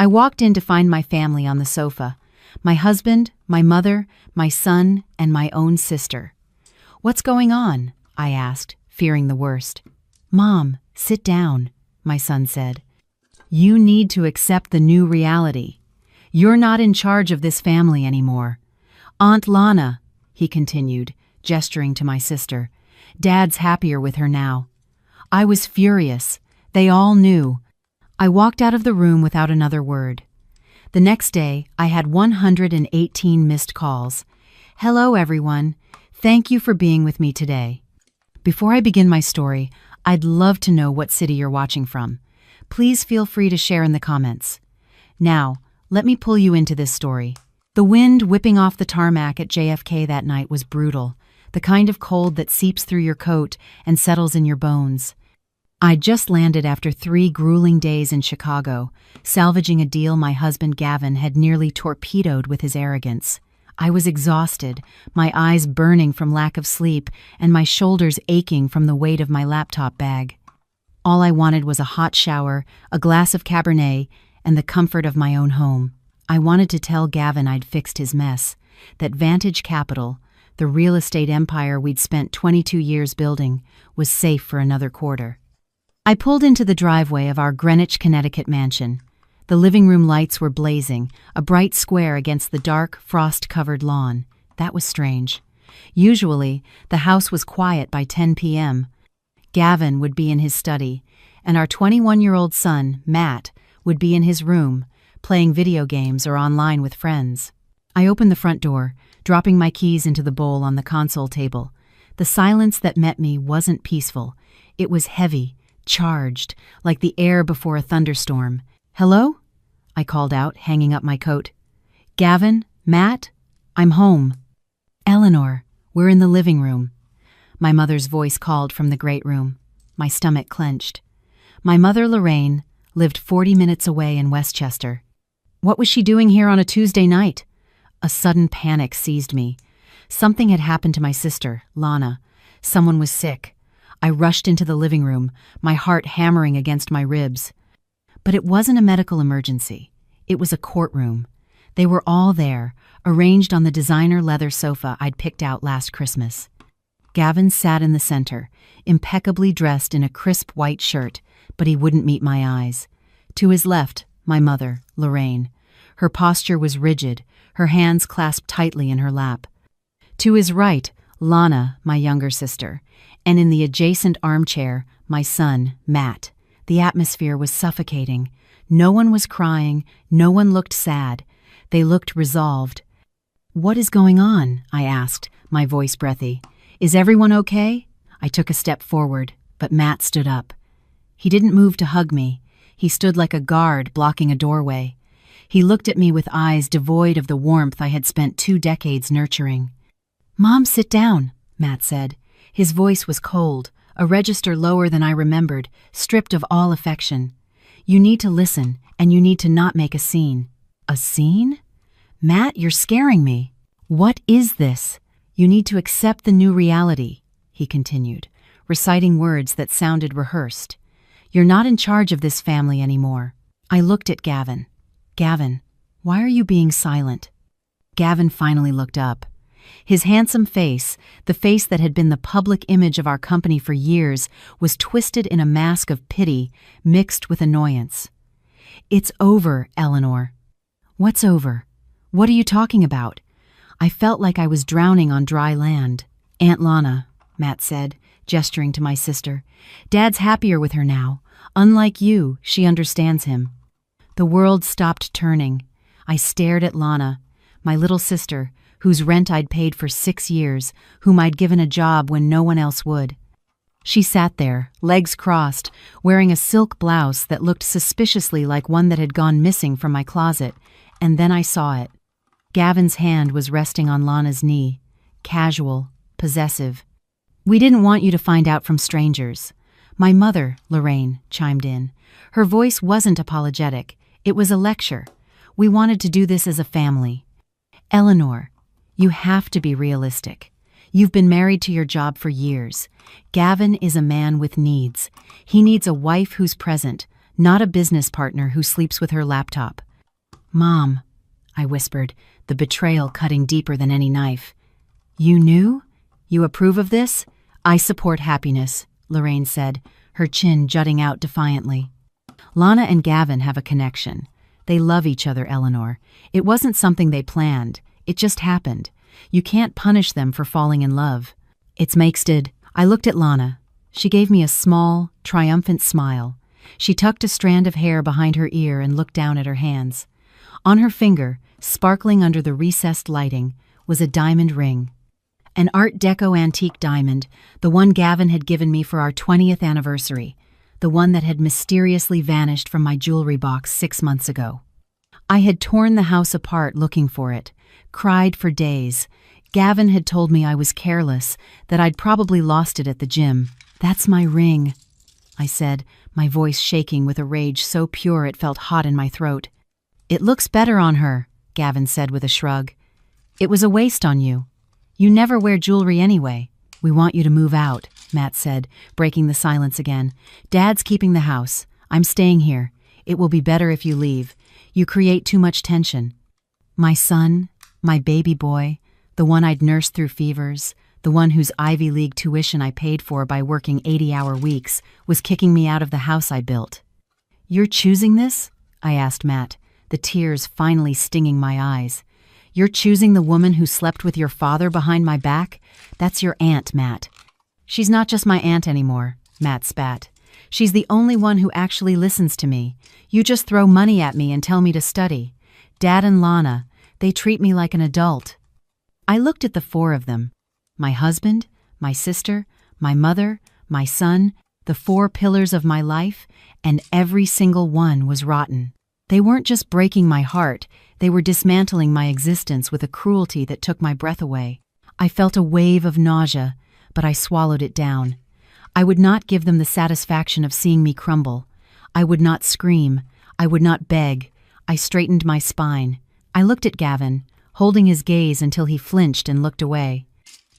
I walked in to find my family on the sofa. My husband, my mother, my son, and my own sister. "What's going on?" I asked, fearing the worst. "Mom, sit down," my son said. "You need to accept the new reality. You're not in charge of this family anymore. Aunt Lana," he continued, gesturing to my sister. "Dad's happier with her now." I was furious. They all knew. I walked out of the room without another word. The next day, I had 118 missed calls. "Hello, everyone. Thank you for being with me today." Before I begin my story, I'd love to know what city you're watching from. Please feel free to share in the comments. Now, let me pull you into this story. The wind whipping off the tarmac at JFK that night was brutal, the kind of cold that seeps through your coat and settles in your bones. I'd just landed after 3 grueling days in Chicago, salvaging a deal my husband Gavin had nearly torpedoed with his arrogance. I was exhausted, my eyes burning from lack of sleep, and my shoulders aching from the weight of my laptop bag. All I wanted was a hot shower, a glass of Cabernet, and the comfort of my own home. I wanted to tell Gavin I'd fixed his mess, that Vantage Capital, the real estate empire we'd spent 22 years building, was safe for another quarter. I pulled into the driveway of our Greenwich, Connecticut mansion. The living room lights were blazing, a bright square against the dark, frost-covered lawn. That was strange. Usually, the house was quiet by 10 p.m. Gavin would be in his study, and our 21-year-old son, Matt, would be in his room, playing video games or online with friends. I opened the front door, dropping my keys into the bowl on the console table. The silence that met me wasn't peaceful. It was heavy, charged, like the air before a thunderstorm. "Hello?" I called out, hanging up my coat. "Gavin? Matt? I'm home." "Eleanor, we're in the living room." My mother's voice called from the great room. My stomach clenched. My mother, Lorraine, lived 40 minutes away in Westchester. What was she doing here on a Tuesday night? A sudden panic seized me. Something had happened to my sister, Lana. Someone was sick. I rushed into the living room, my heart hammering against my ribs. But it wasn't a medical emergency. It was a courtroom. They were all there, arranged on the designer leather sofa I'd picked out last Christmas. Gavin sat in the center, impeccably dressed in a crisp white shirt, but he wouldn't meet my eyes. To his left, my mother, Lorraine. Her posture was rigid, her hands clasped tightly in her lap. To his right, Lana, my younger sister, and in the adjacent armchair, my son, Matt. The atmosphere was suffocating. No one was crying, no one looked sad. They looked resolved. "What is going on?" I asked, my voice breathy. "Is everyone okay?" I took a step forward, but Matt stood up. He didn't move to hug me. He stood like a guard blocking a doorway. He looked at me with eyes devoid of the warmth I had spent 2 decades nurturing. "Mom, sit down," Matt said. His voice was cold, a register lower than I remembered, stripped of all affection. "You need to listen, and you need to not make a scene." "A scene? Matt, you're scaring me." "What is this?" "You need to accept the new reality," he continued, reciting words that sounded rehearsed. "You're not in charge of this family anymore." I looked at Gavin. "Gavin, why are you being silent?" Gavin finally looked up. His handsome face, the face that had been the public image of our company for years, was twisted in a mask of pity mixed with annoyance. "It's over, Eleanor." "What's over? What are you talking about?" I felt like I was drowning on dry land. "Aunt Lana," Matt said, gesturing to my sister. "Dad's happier with her now. Unlike you, she understands him." The world stopped turning. I stared at Lana, my little sister, whose rent I'd paid for 6 years, whom I'd given a job when no one else would. She sat there, legs crossed, wearing a silk blouse that looked suspiciously like one that had gone missing from my closet, and then I saw it. Gavin's hand was resting on Lana's knee, casual, possessive. "We didn't want you to find out from strangers." My mother, Lorraine, chimed in. Her voice wasn't apologetic. It was a lecture. "We wanted to do this as a family." "Eleanor, you have to be realistic. You've been married to your job for years. Gavin is a man with needs. He needs a wife who's present, not a business partner who sleeps with her laptop. "Mom," I whispered, the betrayal cutting deeper than any knife. "You knew? You approve of this?" "I support happiness," Lorraine said, her chin jutting out defiantly. "Lana and Gavin have a connection. They love each other, Eleanor. It wasn't something they planned. It just happened. You can't punish them for falling in love." "It's makested." I looked at Lana. She gave me a small, triumphant smile. She tucked a strand of hair behind her ear and looked down at her hands. On her finger, sparkling under the recessed lighting, was a diamond ring. An Art Deco antique diamond, the one Gavin had given me for our 20th anniversary, the one that had mysteriously vanished from my jewelry box 6 months ago. I had torn the house apart looking for it, cried for days. Gavin had told me I was careless, that I'd probably lost it at the gym. "That's my ring," I said, my voice shaking with a rage so pure it felt hot in my throat. "It looks better on her," Gavin said with a shrug. "It was a waste on you. You never wear jewelry anyway." "We want you to move out," Matt said, breaking the silence again. "Dad's keeping the house. I'm staying here. It will be better if you leave. You create too much tension." My son, my baby boy, the one I'd nursed through fevers, the one whose Ivy League tuition I paid for by working 80-hour weeks, was kicking me out of the house I built. "You're choosing this?" I asked Matt, the tears finally stinging my eyes. "You're choosing the woman who slept with your father behind my back? That's your aunt, Matt." "She's not just my aunt anymore," Matt spat. "She's the only one who actually listens to me. You just throw money at me and tell me to study. Dad and Lana, they treat me like an adult." I looked at the 4 of them. My husband, my sister, my mother, my son, the 4 pillars of my life, and every single one was rotten. They weren't just breaking my heart, they were dismantling my existence with a cruelty that took my breath away. I felt a wave of nausea, but I swallowed it down. I would not give them the satisfaction of seeing me crumble. I would not scream. I would not beg. I straightened my spine. I looked at Gavin, holding his gaze until he flinched and looked away.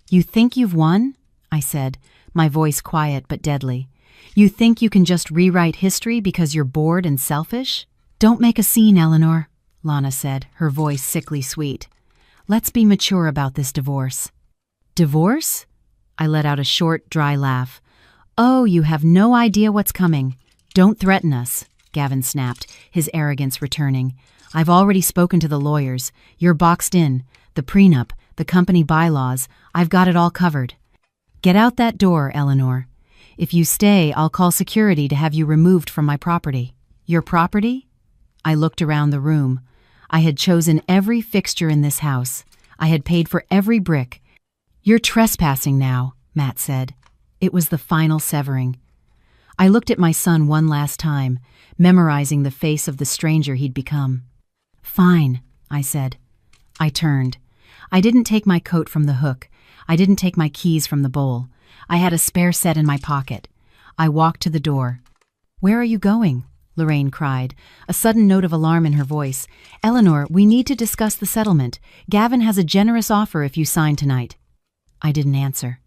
"You think you've won?" I said, my voice quiet but deadly. "You think you can just rewrite history because you're bored and selfish?" "Don't make a scene, Eleanor," Lana said, her voice sickly sweet. "Let's be mature about this divorce." "Divorce?" I let out a short, dry laugh. "Oh, you have no idea what's coming. Don't threaten us," Gavin snapped, his arrogance returning. "I've already spoken to the lawyers. You're boxed in. The prenup, the company bylaws, I've got it all covered. Get out that door, Eleanor. If you stay, I'll call security to have you removed from my property." "Your property?" I looked around the room. I had chosen every fixture in this house. I had paid for every brick. "You're trespassing now," Matt said. It was the final severing. I looked at my son one last time, memorizing the face of the stranger he'd become. "Fine," I said. I turned. I didn't take my coat from the hook. I didn't take my keys from the bowl. I had a spare set in my pocket. I walked to the door. "Where are you going?" Lorraine cried, a sudden note of alarm in her voice. "Eleanor, we need to discuss the settlement. Gavin has a generous offer if you sign tonight." I didn't answer.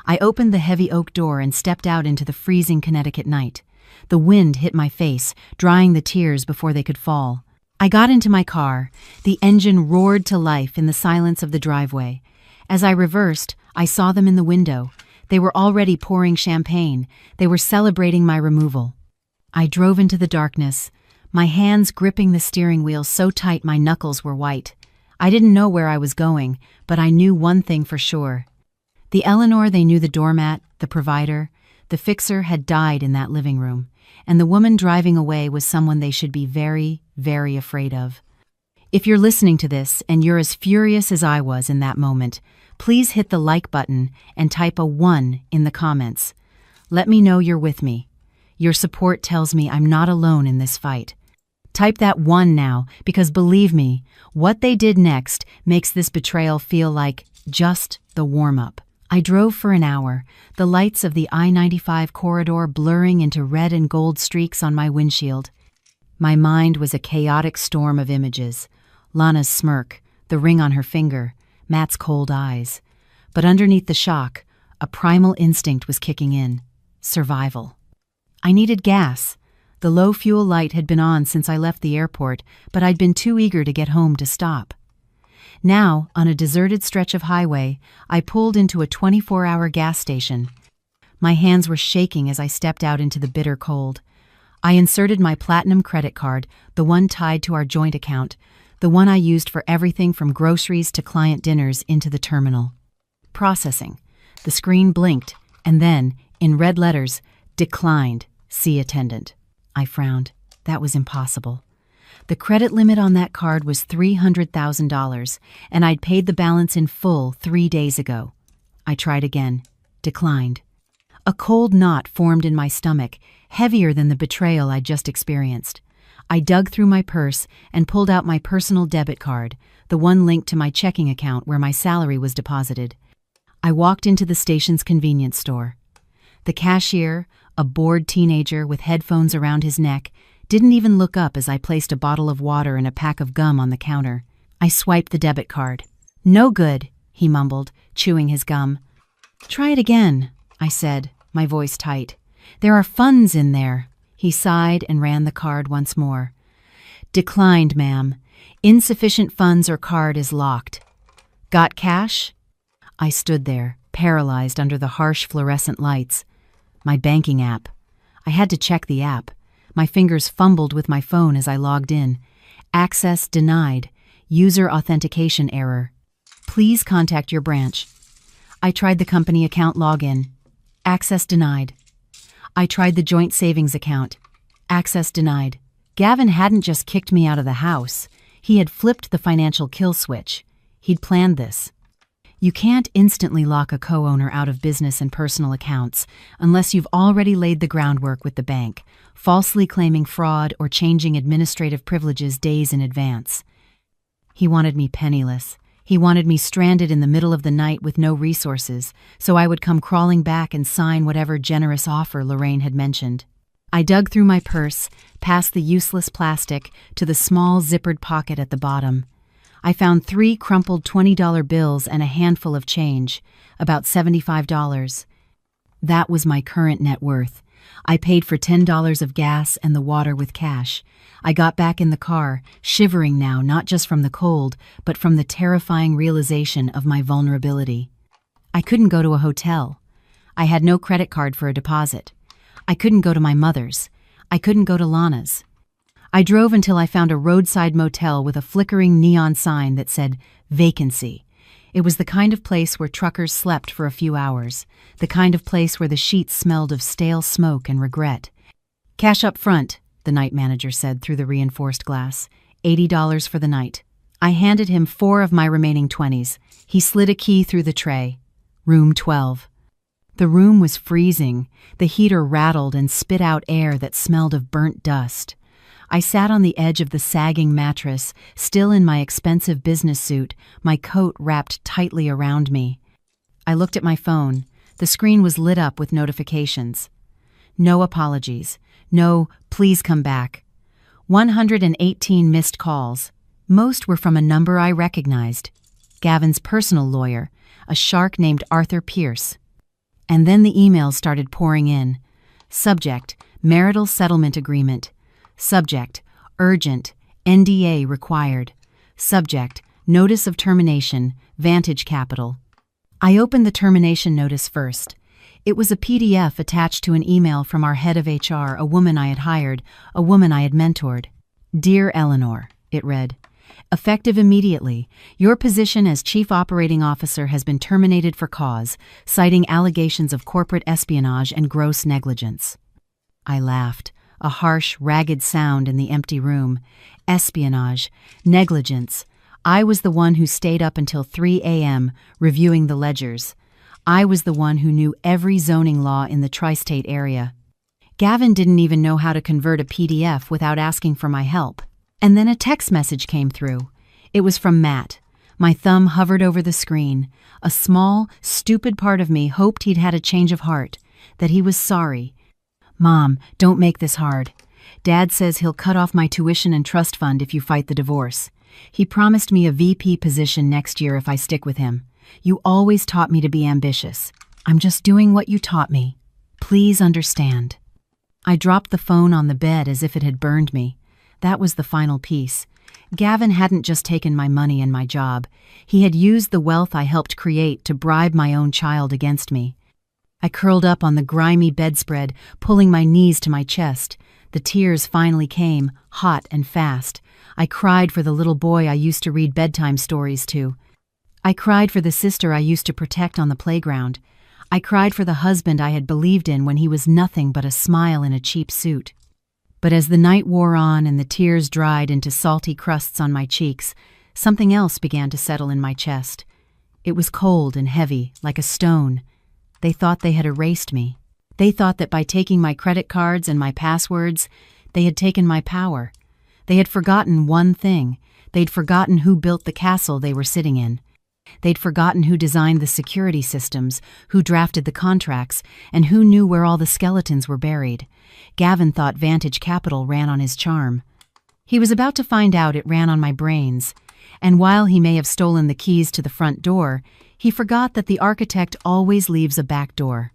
I opened the heavy oak door and stepped out into the freezing Connecticut night. The wind hit my face, drying the tears before they could fall. I got into my car. The engine roared to life in the silence of the driveway. As I reversed, I saw them in the window. They were already pouring champagne. They were celebrating my removal. I drove into the darkness, my hands gripping the steering wheel so tight my knuckles were white. I didn't know where I was going, but I knew one thing for sure. The Eleanor they knew, the doormat, the provider, the fixer, had died in that living room, and the woman driving away was someone they should be very, very afraid of. If you're listening to this and you're as furious as I was in that moment, please hit the like button and type a 1 in the comments. Let me know you're with me. Your support tells me I'm not alone in this fight. Type that 1 now, because believe me, what they did next makes this betrayal feel like just the warm-up. I drove for an hour, the lights of the I-95 corridor blurring into red and gold streaks on my windshield. My mind was a chaotic storm of images. Lana's smirk, the ring on her finger, Matt's cold eyes. But underneath the shock, a primal instinct was kicking in. Survival. I needed gas. The low fuel light had been on since I left the airport, but I'd been too eager to get home to stop. Now, on a deserted stretch of highway, I pulled into a 24-hour gas station. My hands were shaking as I stepped out into the bitter cold. I inserted my Platinum credit card, the one tied to our joint account, the one I used for everything from groceries to client dinners, into the terminal. Processing. The screen blinked, and then, in red letters, "Declined. See attendant." I frowned. That was impossible. The credit limit on that card was $300,000, and I'd paid the balance in full 3 days ago. I tried again. Declined. A cold knot formed in my stomach, heavier than the betrayal I'd just experienced. I dug through my purse and pulled out my personal debit card, the one linked to my checking account where my salary was deposited. I walked into the station's convenience store. The cashier, a bored teenager with headphones around his neck, didn't even look up as I placed a bottle of water and a pack of gum on the counter. I swiped the debit card. "No good," he mumbled, chewing his gum. "Try it again," I said, my voice tight. "There are funds in there." He sighed and ran the card once more. "Declined, ma'am. Insufficient funds or card is locked." "Got cash?" I stood there, paralyzed under the harsh fluorescent lights. My banking app. I had to check the app. My fingers fumbled with my phone as I logged in. Access denied. User authentication error. Please contact your branch. I tried the company account login. Access denied. I tried the joint savings account. Access denied. Gavin hadn't just kicked me out of the house. He had flipped the financial kill switch. He'd planned this. You can't instantly lock a co-owner out of business and personal accounts unless you've already laid the groundwork with the bank, falsely claiming fraud or changing administrative privileges days in advance. He wanted me penniless. He wanted me stranded in the middle of the night with no resources, so I would come crawling back and sign whatever generous offer Lorraine had mentioned. I dug through my purse, past the useless plastic, to the small zippered pocket at the bottom. I found 3 crumpled $20 bills and a handful of change, about $75. That was my current net worth. I paid for $10 of gas and the water with cash. I got back in the car, shivering now not just from the cold, but from the terrifying realization of my vulnerability. I couldn't go to a hotel. I had no credit card for a deposit. I couldn't go to my mother's. I couldn't go to Lana's. I drove until I found a roadside motel with a flickering neon sign that said, "Vacancy." It was the kind of place where truckers slept for a few hours, the kind of place where the sheets smelled of stale smoke and regret. "Cash up front," the night manager said through the reinforced glass. $80 for the night. I handed him 4 of my remaining 20s. He slid a key through the tray. Room 12. The room was freezing. The heater rattled and spit out air that smelled of burnt dust. I sat on the edge of the sagging mattress, still in my expensive business suit, my coat wrapped tightly around me. I looked at my phone. The screen was lit up with notifications. No apologies. No, please come back. 118 missed calls. Most were from a number I recognized. Gavin's personal lawyer, a shark named Arthur Pierce. And then the emails started pouring in. Subject, marital settlement agreement. Subject, urgent, NDA required. Subject, notice of termination, Vantage Capital. I opened the termination notice first. It was a PDF attached to an email from our head of HR, a woman I had hired, a woman I had mentored. "Dear Eleanor," it read, "effective immediately, your position as Chief Operating Officer has been terminated for cause, citing allegations of corporate espionage and gross negligence." I laughed. A harsh, ragged sound in the empty room. Espionage. Negligence. I was the one who stayed up until 3 a.m. reviewing the ledgers. I was the one who knew every zoning law in the tri-state area. Gavin didn't even know how to convert a PDF without asking for my help. And then a text message came through. It was from Matt. My thumb hovered over the screen. A small, stupid part of me hoped he'd had a change of heart, that he was sorry. "Mom, don't make this hard. Dad says he'll cut off my tuition and trust fund if you fight the divorce. He promised me a VP position next year if I stick with him. You always taught me to be ambitious. I'm just doing what you taught me. Please understand." I dropped the phone on the bed as if it had burned me. That was the final piece. Gavin hadn't just taken my money and my job. He had used the wealth I helped create to bribe my own child against me. I curled up on the grimy bedspread, pulling my knees to my chest. The tears finally came, hot and fast. I cried for the little boy I used to read bedtime stories to. I cried for the sister I used to protect on the playground. I cried for the husband I had believed in when he was nothing but a smile in a cheap suit. But as the night wore on and the tears dried into salty crusts on my cheeks, something else began to settle in my chest. It was cold and heavy, like a stone. They thought they had erased me. They thought that by taking my credit cards and my passwords, they had taken my power. They had forgotten one thing. They'd forgotten who built the castle they were sitting in. They'd forgotten who designed the security systems, who drafted the contracts, and who knew where all the skeletons were buried. Gavin thought Vantage Capital ran on his charm. He was about to find out it ran on my brains. And while he may have stolen the keys to the front door, he forgot that the architect always leaves a back door.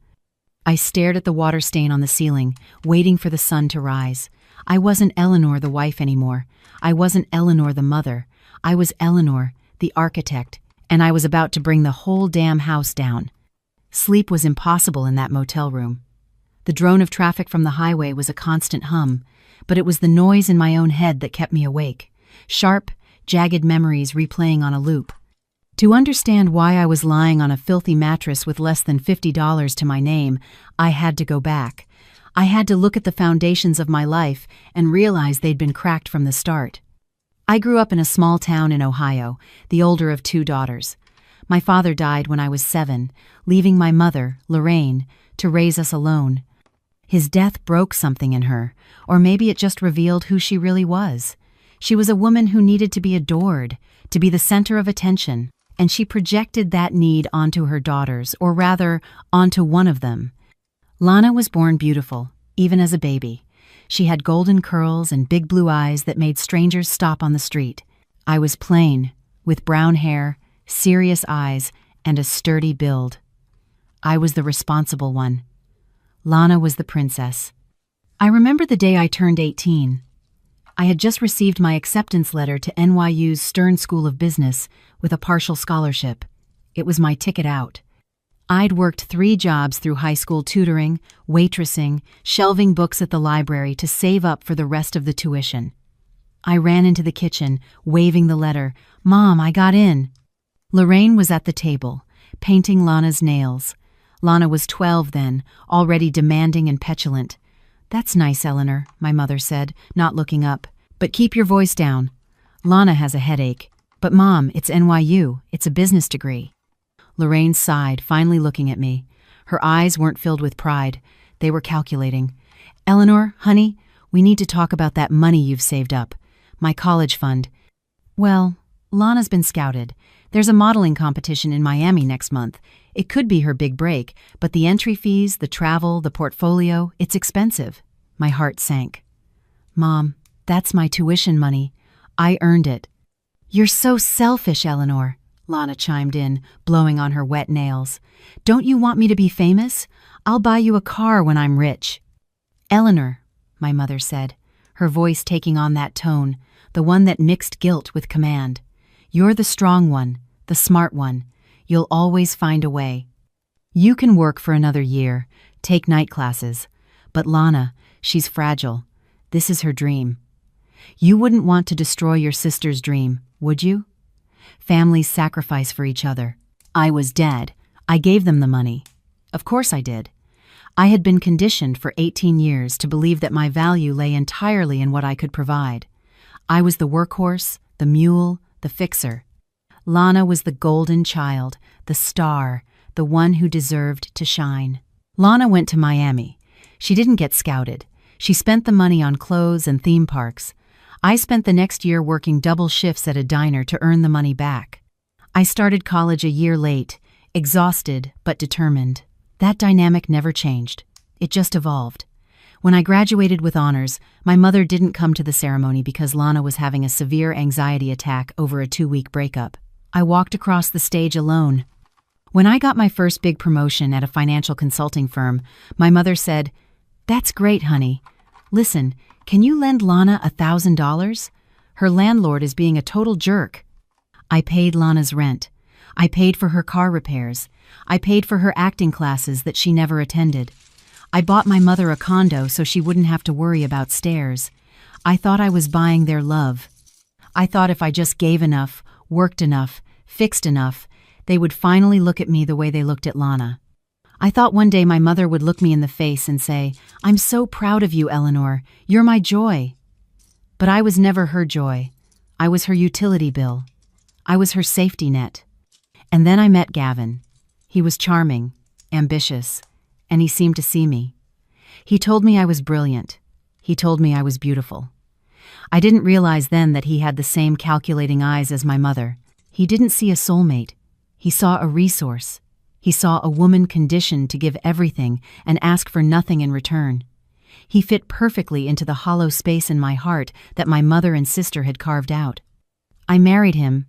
I stared at the water stain on the ceiling, waiting for the sun to rise. I wasn't Eleanor the wife anymore. I wasn't Eleanor the mother. I was Eleanor, the architect, and I was about to bring the whole damn house down. Sleep was impossible in that motel room. The drone of traffic from the highway was a constant hum, but it was the noise in my own head that kept me awake. Sharp, jagged memories replaying on a loop. To understand why I was lying on a filthy mattress with less than $50 to my name, I had to go back. I had to look at the foundations of my life and realize they'd been cracked from the start. I grew up in a small town in Ohio, the older of 2 daughters. My father died when I was 7, leaving my mother, Lorraine, to raise us alone. His death broke something in her, or maybe it just revealed who she really was. She was a woman who needed to be adored, to be the center of attention, and she projected that need onto her daughters, or rather, onto one of them. Lana was born beautiful, even as a baby. She had golden curls and big blue eyes that made strangers stop on the street. I was plain, with brown hair, serious eyes, and a sturdy build. I was the responsible one. Lana was the princess. I remember the day I turned 18. I had just received my acceptance letter to NYU's Stern School of Business with a partial scholarship. It was my ticket out. I'd worked 3 jobs through high school tutoring, waitressing, shelving books at the library to save up for the rest of the tuition. I ran into the kitchen, waving the letter. "Mom, I got in." Lorraine was at the table, painting Lana's nails. Lana was 12 then, already demanding and petulant. "That's nice, Eleanor," my mother said, not looking up. "But keep your voice down. Lana has a headache." "But Mom, it's NYU. It's a business degree." Lorraine sighed, finally looking at me. Her eyes weren't filled with pride. They were calculating. "Eleanor, honey, we need to talk about that money you've saved up. My college fund." "Well, Lana's been scouted. There's a modeling competition in Miami next month. It could be her big break, but the entry fees, the travel, the portfolio, it's expensive." My heart sank. "Mom, that's my tuition money. I earned it." "You're so selfish, Eleanor," Lana chimed in, blowing on her wet nails. "Don't you want me to be famous? I'll buy you a car when I'm rich." "Eleanor," my mother said, her voice taking on that tone, the one that mixed guilt with command. "You're the strong one, the smart one. You'll always find a way. You can work for another year, take night classes. But Lana, she's fragile. This is her dream. You wouldn't want to destroy your sister's dream, would you? Families sacrifice for each other. I was dead. I gave them the money. Of course I did. I had been conditioned for 18 years to believe that my value lay entirely in what I could provide. I was the workhorse, the mule, the fixer. Lana was the golden child, the star, the one who deserved to shine. Lana went to Miami. She didn't get scouted. She spent the money on clothes and theme parks. I spent the next year working double shifts at a diner to earn the money back. I started college a year late, exhausted but determined. That dynamic never changed. It just evolved. When I graduated with honors, my mother didn't come to the ceremony because Lana was having a severe anxiety attack over a 2-week breakup. I walked across the stage alone. When I got my first big promotion at a financial consulting firm, my mother said, That's great, honey. Listen, can you lend Lana $1,000? Her landlord is being a total jerk. I paid Lana's rent. I paid for her car repairs. I paid for her acting classes that she never attended. I bought my mother a condo so she wouldn't have to worry about stairs. I thought I was buying their love. I thought if I just gave enough, worked enough, fixed enough, they would finally look at me the way they looked at Lana. I thought one day my mother would look me in the face and say, "I'm so proud of you, Eleanor. You're my joy." But I was never her joy. I was her utility bill. I was her safety net. And then I met Gavin. He was charming, ambitious, and he seemed to see me. He told me I was brilliant. He told me I was beautiful. I didn't realize then that he had the same calculating eyes as my mother. He didn't see a soulmate. He saw a resource. He saw a woman conditioned to give everything and ask for nothing in return. He fit perfectly into the hollow space in my heart that my mother and sister had carved out. I married him,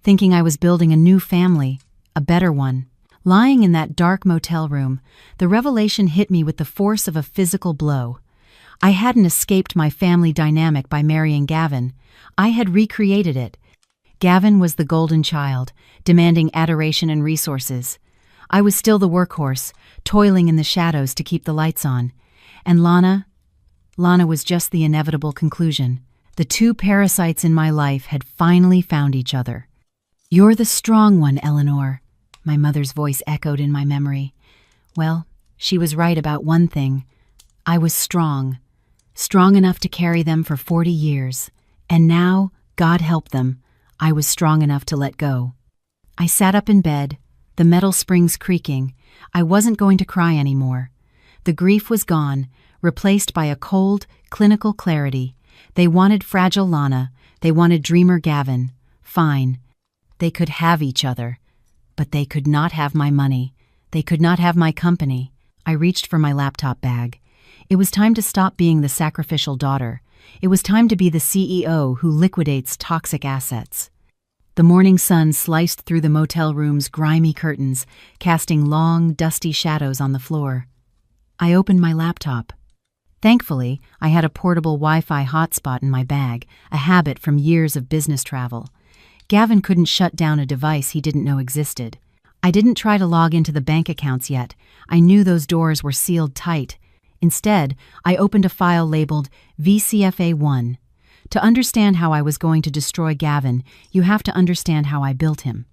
thinking I was building a new family, a better one. Lying in that dark motel room, the revelation hit me with the force of a physical blow. I hadn't escaped my family dynamic by marrying Gavin. I had recreated it. Gavin was the golden child, demanding adoration and resources. I was still the workhorse, toiling in the shadows to keep the lights on. And Lana was just the inevitable conclusion. The two parasites in my life had finally found each other. "You're the strong one, Eleanor," my mother's voice echoed in my memory. Well, she was right about one thing. I was strong enough to carry them for 40 years. And now, God help them, I was strong enough to let go. I sat up in bed, the metal springs creaking. I wasn't going to cry anymore. The grief was gone, replaced by a cold, clinical clarity. They wanted fragile Lana. They wanted dreamer Gavin. Fine. They could have each other. But they could not have my money. They could not have my company. I reached for my laptop bag. It was time to stop being the sacrificial daughter. It was time to be the CEO who liquidates toxic assets. The morning sun sliced through the motel room's grimy curtains, casting long, dusty shadows on the floor. I opened my laptop. Thankfully, I had a portable Wi-Fi hotspot in my bag, a habit from years of business travel. Gavin couldn't shut down a device he didn't know existed. I didn't try to log into the bank accounts yet. I knew those doors were sealed tight. Instead, I opened a file labeled VCFA1. To understand how I was going to destroy Gavin, you have to understand how I built him.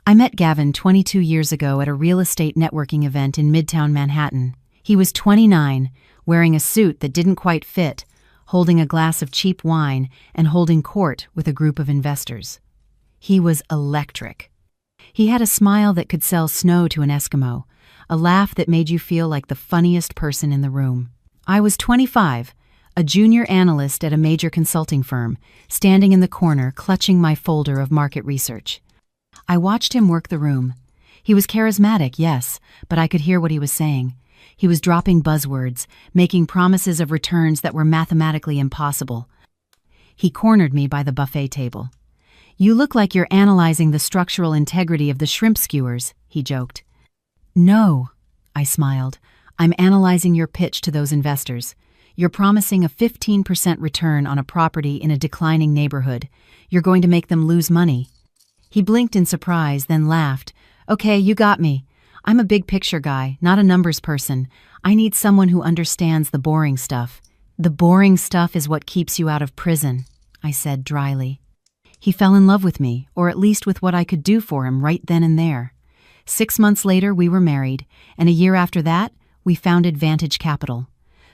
I met Gavin 22 years ago at a real estate networking event in Midtown Manhattan. He was 29, wearing a suit that didn't quite fit, holding a glass of cheap wine and holding court with a group of investors. He was electric. He had a smile that could sell snow to an Eskimo, a laugh that made you feel like the funniest person in the room. I was 25, a junior analyst at a major consulting firm, standing in the corner clutching my folder of market research. I watched him work the room. He was charismatic, yes, but I could hear what he was saying. He was dropping buzzwords, making promises of returns that were mathematically impossible. He cornered me by the buffet table. "You look like you're analyzing the structural integrity of the shrimp skewers," he joked. "No," I smiled. "I'm analyzing your pitch to those investors. You're promising a 15% return on a property in a declining neighborhood. You're going to make them lose money." He blinked in surprise, then laughed. "Okay, you got me. I'm a big picture guy, not a numbers person. I need someone who understands the boring stuff." "The boring stuff is what keeps you out of prison," I said dryly. He fell in love with me, or at least with what I could do for him right then and there. 6 months later, we were married, and a year after that, we founded Vantage Capital.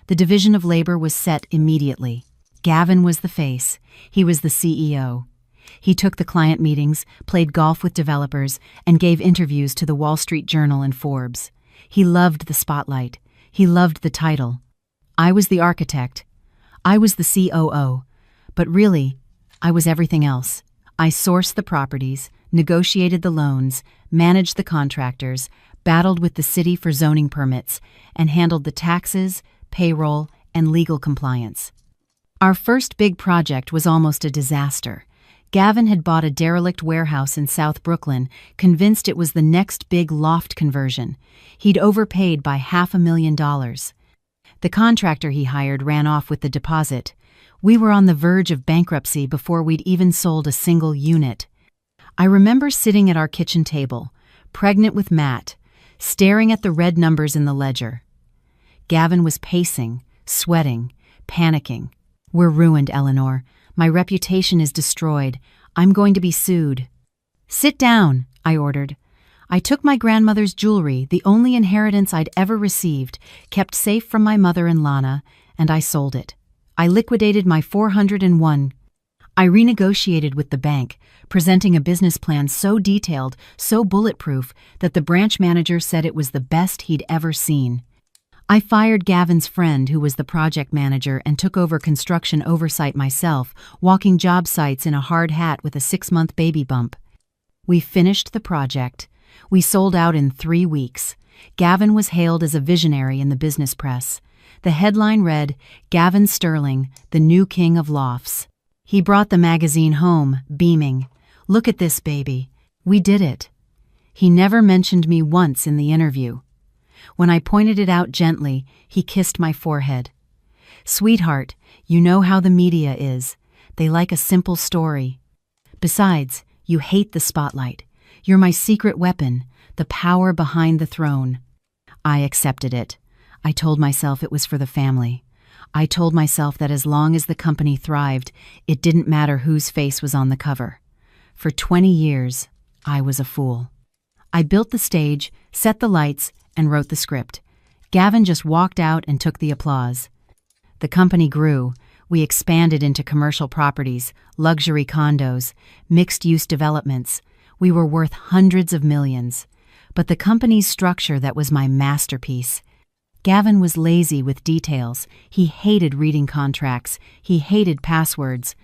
The division of labor was set immediately. Gavin was the face. He was the CEO. He took the client meetings, played golf with developers, and gave interviews to the Wall Street Journal and Forbes. He loved the spotlight. He loved the title. I was the architect. I was the COO. But really, I was everything else. I sourced the properties, negotiated the loans, managed the contractors, battled with the city for zoning permits, and handled the taxes, payroll, and legal compliance. Our first big project was almost a disaster. Gavin had bought a derelict warehouse in South Brooklyn, convinced it was the next big loft conversion. He'd overpaid by $500,000. The contractor he hired ran off with the deposit. We were on the verge of bankruptcy before we'd even sold a single unit. I remember sitting at our kitchen table, pregnant with Matt, staring at the red numbers in the ledger. Gavin was pacing, sweating, panicking. "We're ruined, Eleanor. My reputation is destroyed. I'm going to be sued." "Sit down," I ordered. I took my grandmother's jewelry, the only inheritance I'd ever received, kept safe from my mother and Lana, and I sold it. I liquidated my 401. I renegotiated with the bank, presenting a business plan so detailed, so bulletproof, that the branch manager said it was the best he'd ever seen. I fired Gavin's friend, who was the project manager, and took over construction oversight myself, walking job sites in a hard hat with a 6-month baby bump. We finished the project. We sold out in 3 weeks. Gavin was hailed as a visionary in the business press. The headline read, "Gavin Sterling, the new king of lofts." He brought the magazine home, beaming. "Look at this, baby. We did it." He never mentioned me once in the interview. When I pointed it out gently, he kissed my forehead. "Sweetheart, you know how the media is. They like a simple story. Besides, you hate the spotlight. You're my secret weapon, the power behind the throne." I accepted it. I told myself it was for the family. I told myself that as long as the company thrived, it didn't matter whose face was on the cover. For 20 years, I was a fool. I built the stage, set the lights, and wrote the script. Gavin just walked out and took the applause. The company grew. We expanded into commercial properties, luxury condos, mixed-use developments. We were worth hundreds of millions. But the company's structure that was my masterpiece. Gavin was lazy with details. He hated reading contracts. He hated passwords.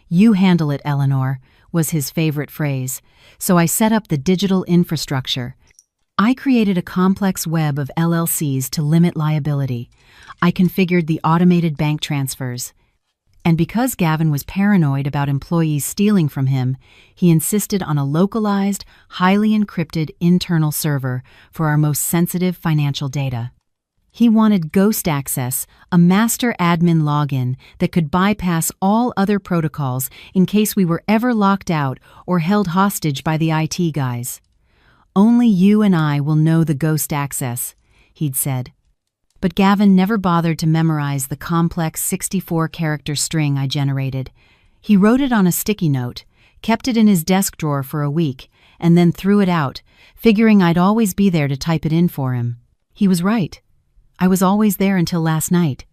"You handle it, Eleanor," was his favorite phrase. So I set up the digital infrastructure. I created a complex web of LLCs to limit liability. I configured the automated bank transfers. And because Gavin was paranoid about employees stealing from him, he insisted on a localized, highly encrypted internal server for our most sensitive financial data. He wanted ghost access, a master admin login that could bypass all other protocols in case we were ever locked out or held hostage by the IT guys. "Only you and I will know the ghost access," he'd said. But Gavin never bothered to memorize the complex 64-character string I generated. He wrote it on a sticky note, kept it in his desk drawer for a week, and then threw it out, figuring I'd always be there to type it in for him. He was right. I was always there until last night.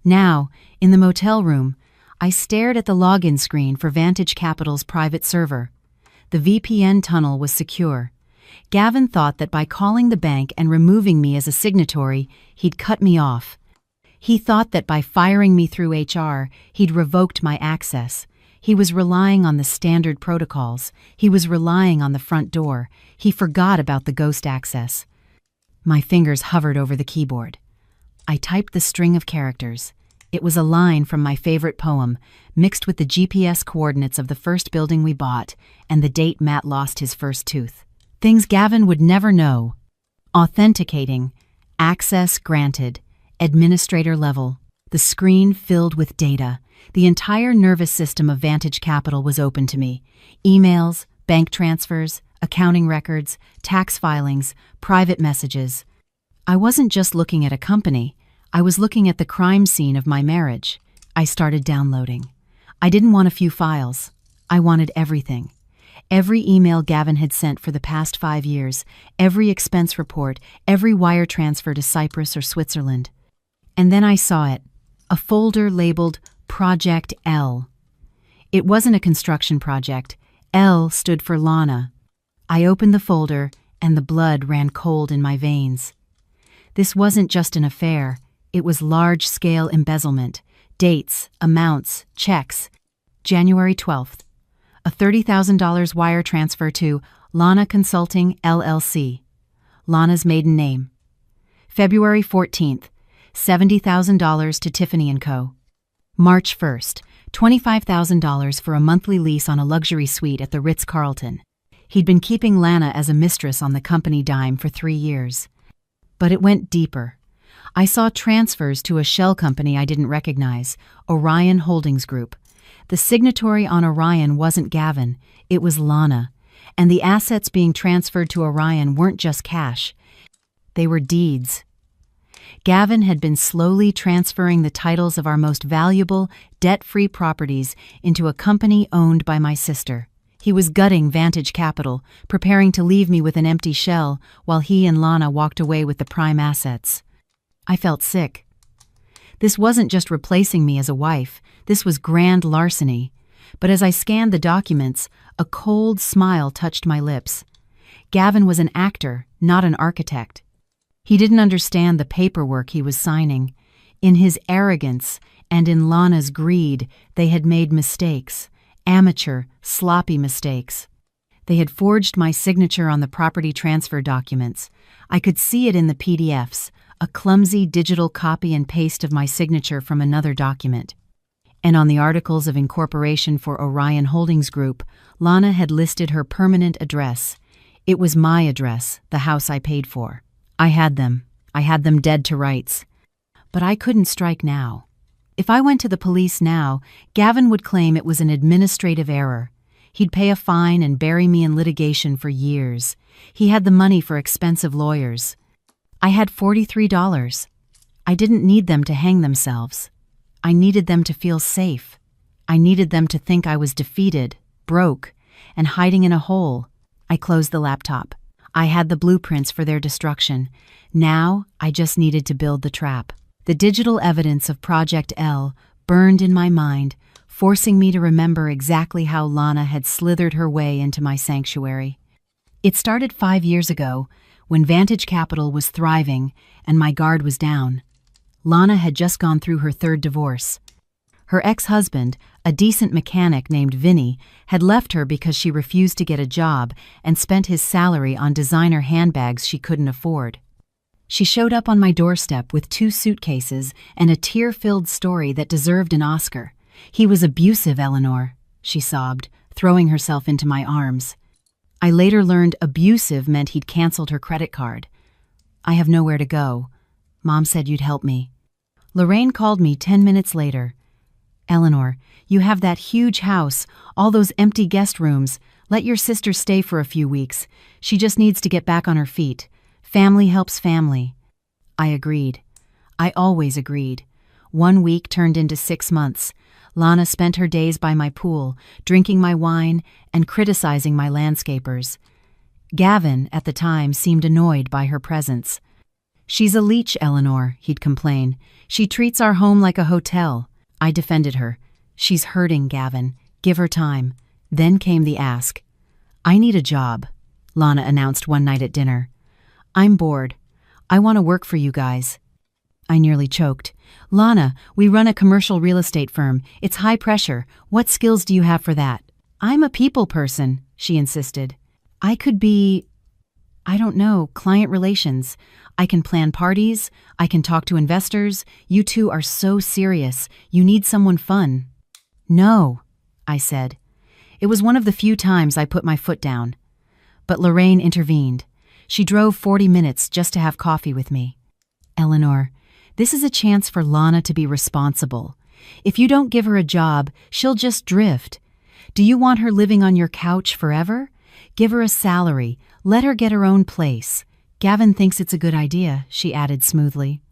Now, in the motel room, I stared at the login screen for Vantage Capital's private server. The VPN tunnel was secure. Gavin thought that by calling the bank and removing me as a signatory, he'd cut me off. He thought that by firing me through HR, he'd revoked my access. He was relying on the standard protocols. He was relying on the front door. He forgot about the ghost access. My fingers hovered over the keyboard. I typed the string of characters. It was a line from my favorite poem, mixed with the GPS coordinates of the first building we bought and the date Matt lost his first tooth. Things Gavin would never know. Authenticating. Access granted. Administrator level. The screen filled with data. The entire nervous system of Vantage Capital was open to me. Emails, bank transfers, accounting records, tax filings, private messages. I wasn't just looking at a company. I was looking at the crime scene of my marriage. I started downloading. I didn't want a few files. I wanted everything. Every email Gavin had sent for the past 5 years, every expense report, every wire transfer to Cyprus or Switzerland. And then I saw it, a folder labeled Project L. It wasn't a construction project. L stood for Lana. I opened the folder, and the blood ran cold in my veins. This wasn't just an affair. It was large-scale embezzlement. Dates, amounts, checks. January 12th. A $30,000 wire transfer to Lana Consulting, LLC. Lana's maiden name. February 14th. $70,000 to Tiffany & Co. March 1st. $25,000 for a monthly lease on a luxury suite at the Ritz-Carlton. He'd been keeping Lana as a mistress on the company dime for 3 years. But it went deeper. I saw transfers to a shell company I didn't recognize, Orion Holdings Group. The signatory on Orion wasn't Gavin, it was Lana. And the assets being transferred to Orion weren't just cash. They were deeds. Gavin had been slowly transferring the titles of our most valuable, debt-free properties into a company owned by my sister. He was gutting Vantage Capital, preparing to leave me with an empty shell, while he and Lana walked away with the prime assets. I felt sick. This wasn't just replacing me as a wife, this was grand larceny. But as I scanned the documents, a cold smile touched my lips. Gavin was an actor, not an architect. He didn't understand the paperwork he was signing. In his arrogance and in Lana's greed, they had made mistakes. Amateur, sloppy mistakes. They had forged my signature on the property transfer documents. I could see it in the PDFs, a clumsy digital copy and paste of my signature from another document. And on the articles of incorporation for Orion Holdings Group, Lana had listed her permanent address. It was my address, the house I paid for. I had them dead to rights. But I couldn't strike now. If I went to the police now, Gavin would claim it was an administrative error. He'd pay a fine and bury me in litigation for years. He had the money for expensive lawyers. I had $43. I didn't need them to hang themselves. I needed them to feel safe. I needed them to think I was defeated, broke, and hiding in a hole. I closed the laptop. I had the blueprints for their destruction. Now, I just needed to build the trap. The digital evidence of Project L burned in my mind, forcing me to remember exactly how Lana had slithered her way into my sanctuary. It started 5 years ago, when Vantage Capital was thriving and my guard was down. Lana had just gone through her third divorce. Her ex-husband, a decent mechanic named Vinny, had left her because she refused to get a job and spent his salary on designer handbags she couldn't afford. She showed up on my doorstep with 2 suitcases and a tear-filled story that deserved an Oscar. "He was abusive, Eleanor," she sobbed, throwing herself into my arms. I later learned abusive meant he'd canceled her credit card. "I have nowhere to go. Mom said you'd help me." Lorraine called me 10 minutes later. "Eleanor, you have that huge house, all those empty guest rooms. Let your sister stay for a few weeks. She just needs to get back on her feet. Family helps family." I agreed. I always agreed. 1 week turned into 6 months. Lana spent her days by my pool, drinking my wine and criticizing my landscapers. Gavin, at the time, seemed annoyed by her presence. "She's a leech, Eleanor," he'd complain. "She treats our home like a hotel." I defended her. "She's hurting, Gavin. Give her time." Then came the ask. "I need a job," Lana announced one night at dinner. "I'm bored. I want to work for you guys." I nearly choked. "Lana, we run a commercial real estate firm. It's high pressure. What skills do you have for that?" "I'm a people person," she insisted. "I could be, I don't know, client relations. I can plan parties. I can talk to investors. You two are so serious. You need someone fun." "No," I said. It was one of the few times I put my foot down. But Lorraine intervened. She drove 40 minutes just to have coffee with me. "Eleanor, this is a chance for Lana to be responsible. If you don't give her a job, she'll just drift. Do you want her living on your couch forever? Give her a salary. Let her get her own place. Gavin thinks it's a good idea," she added smoothly.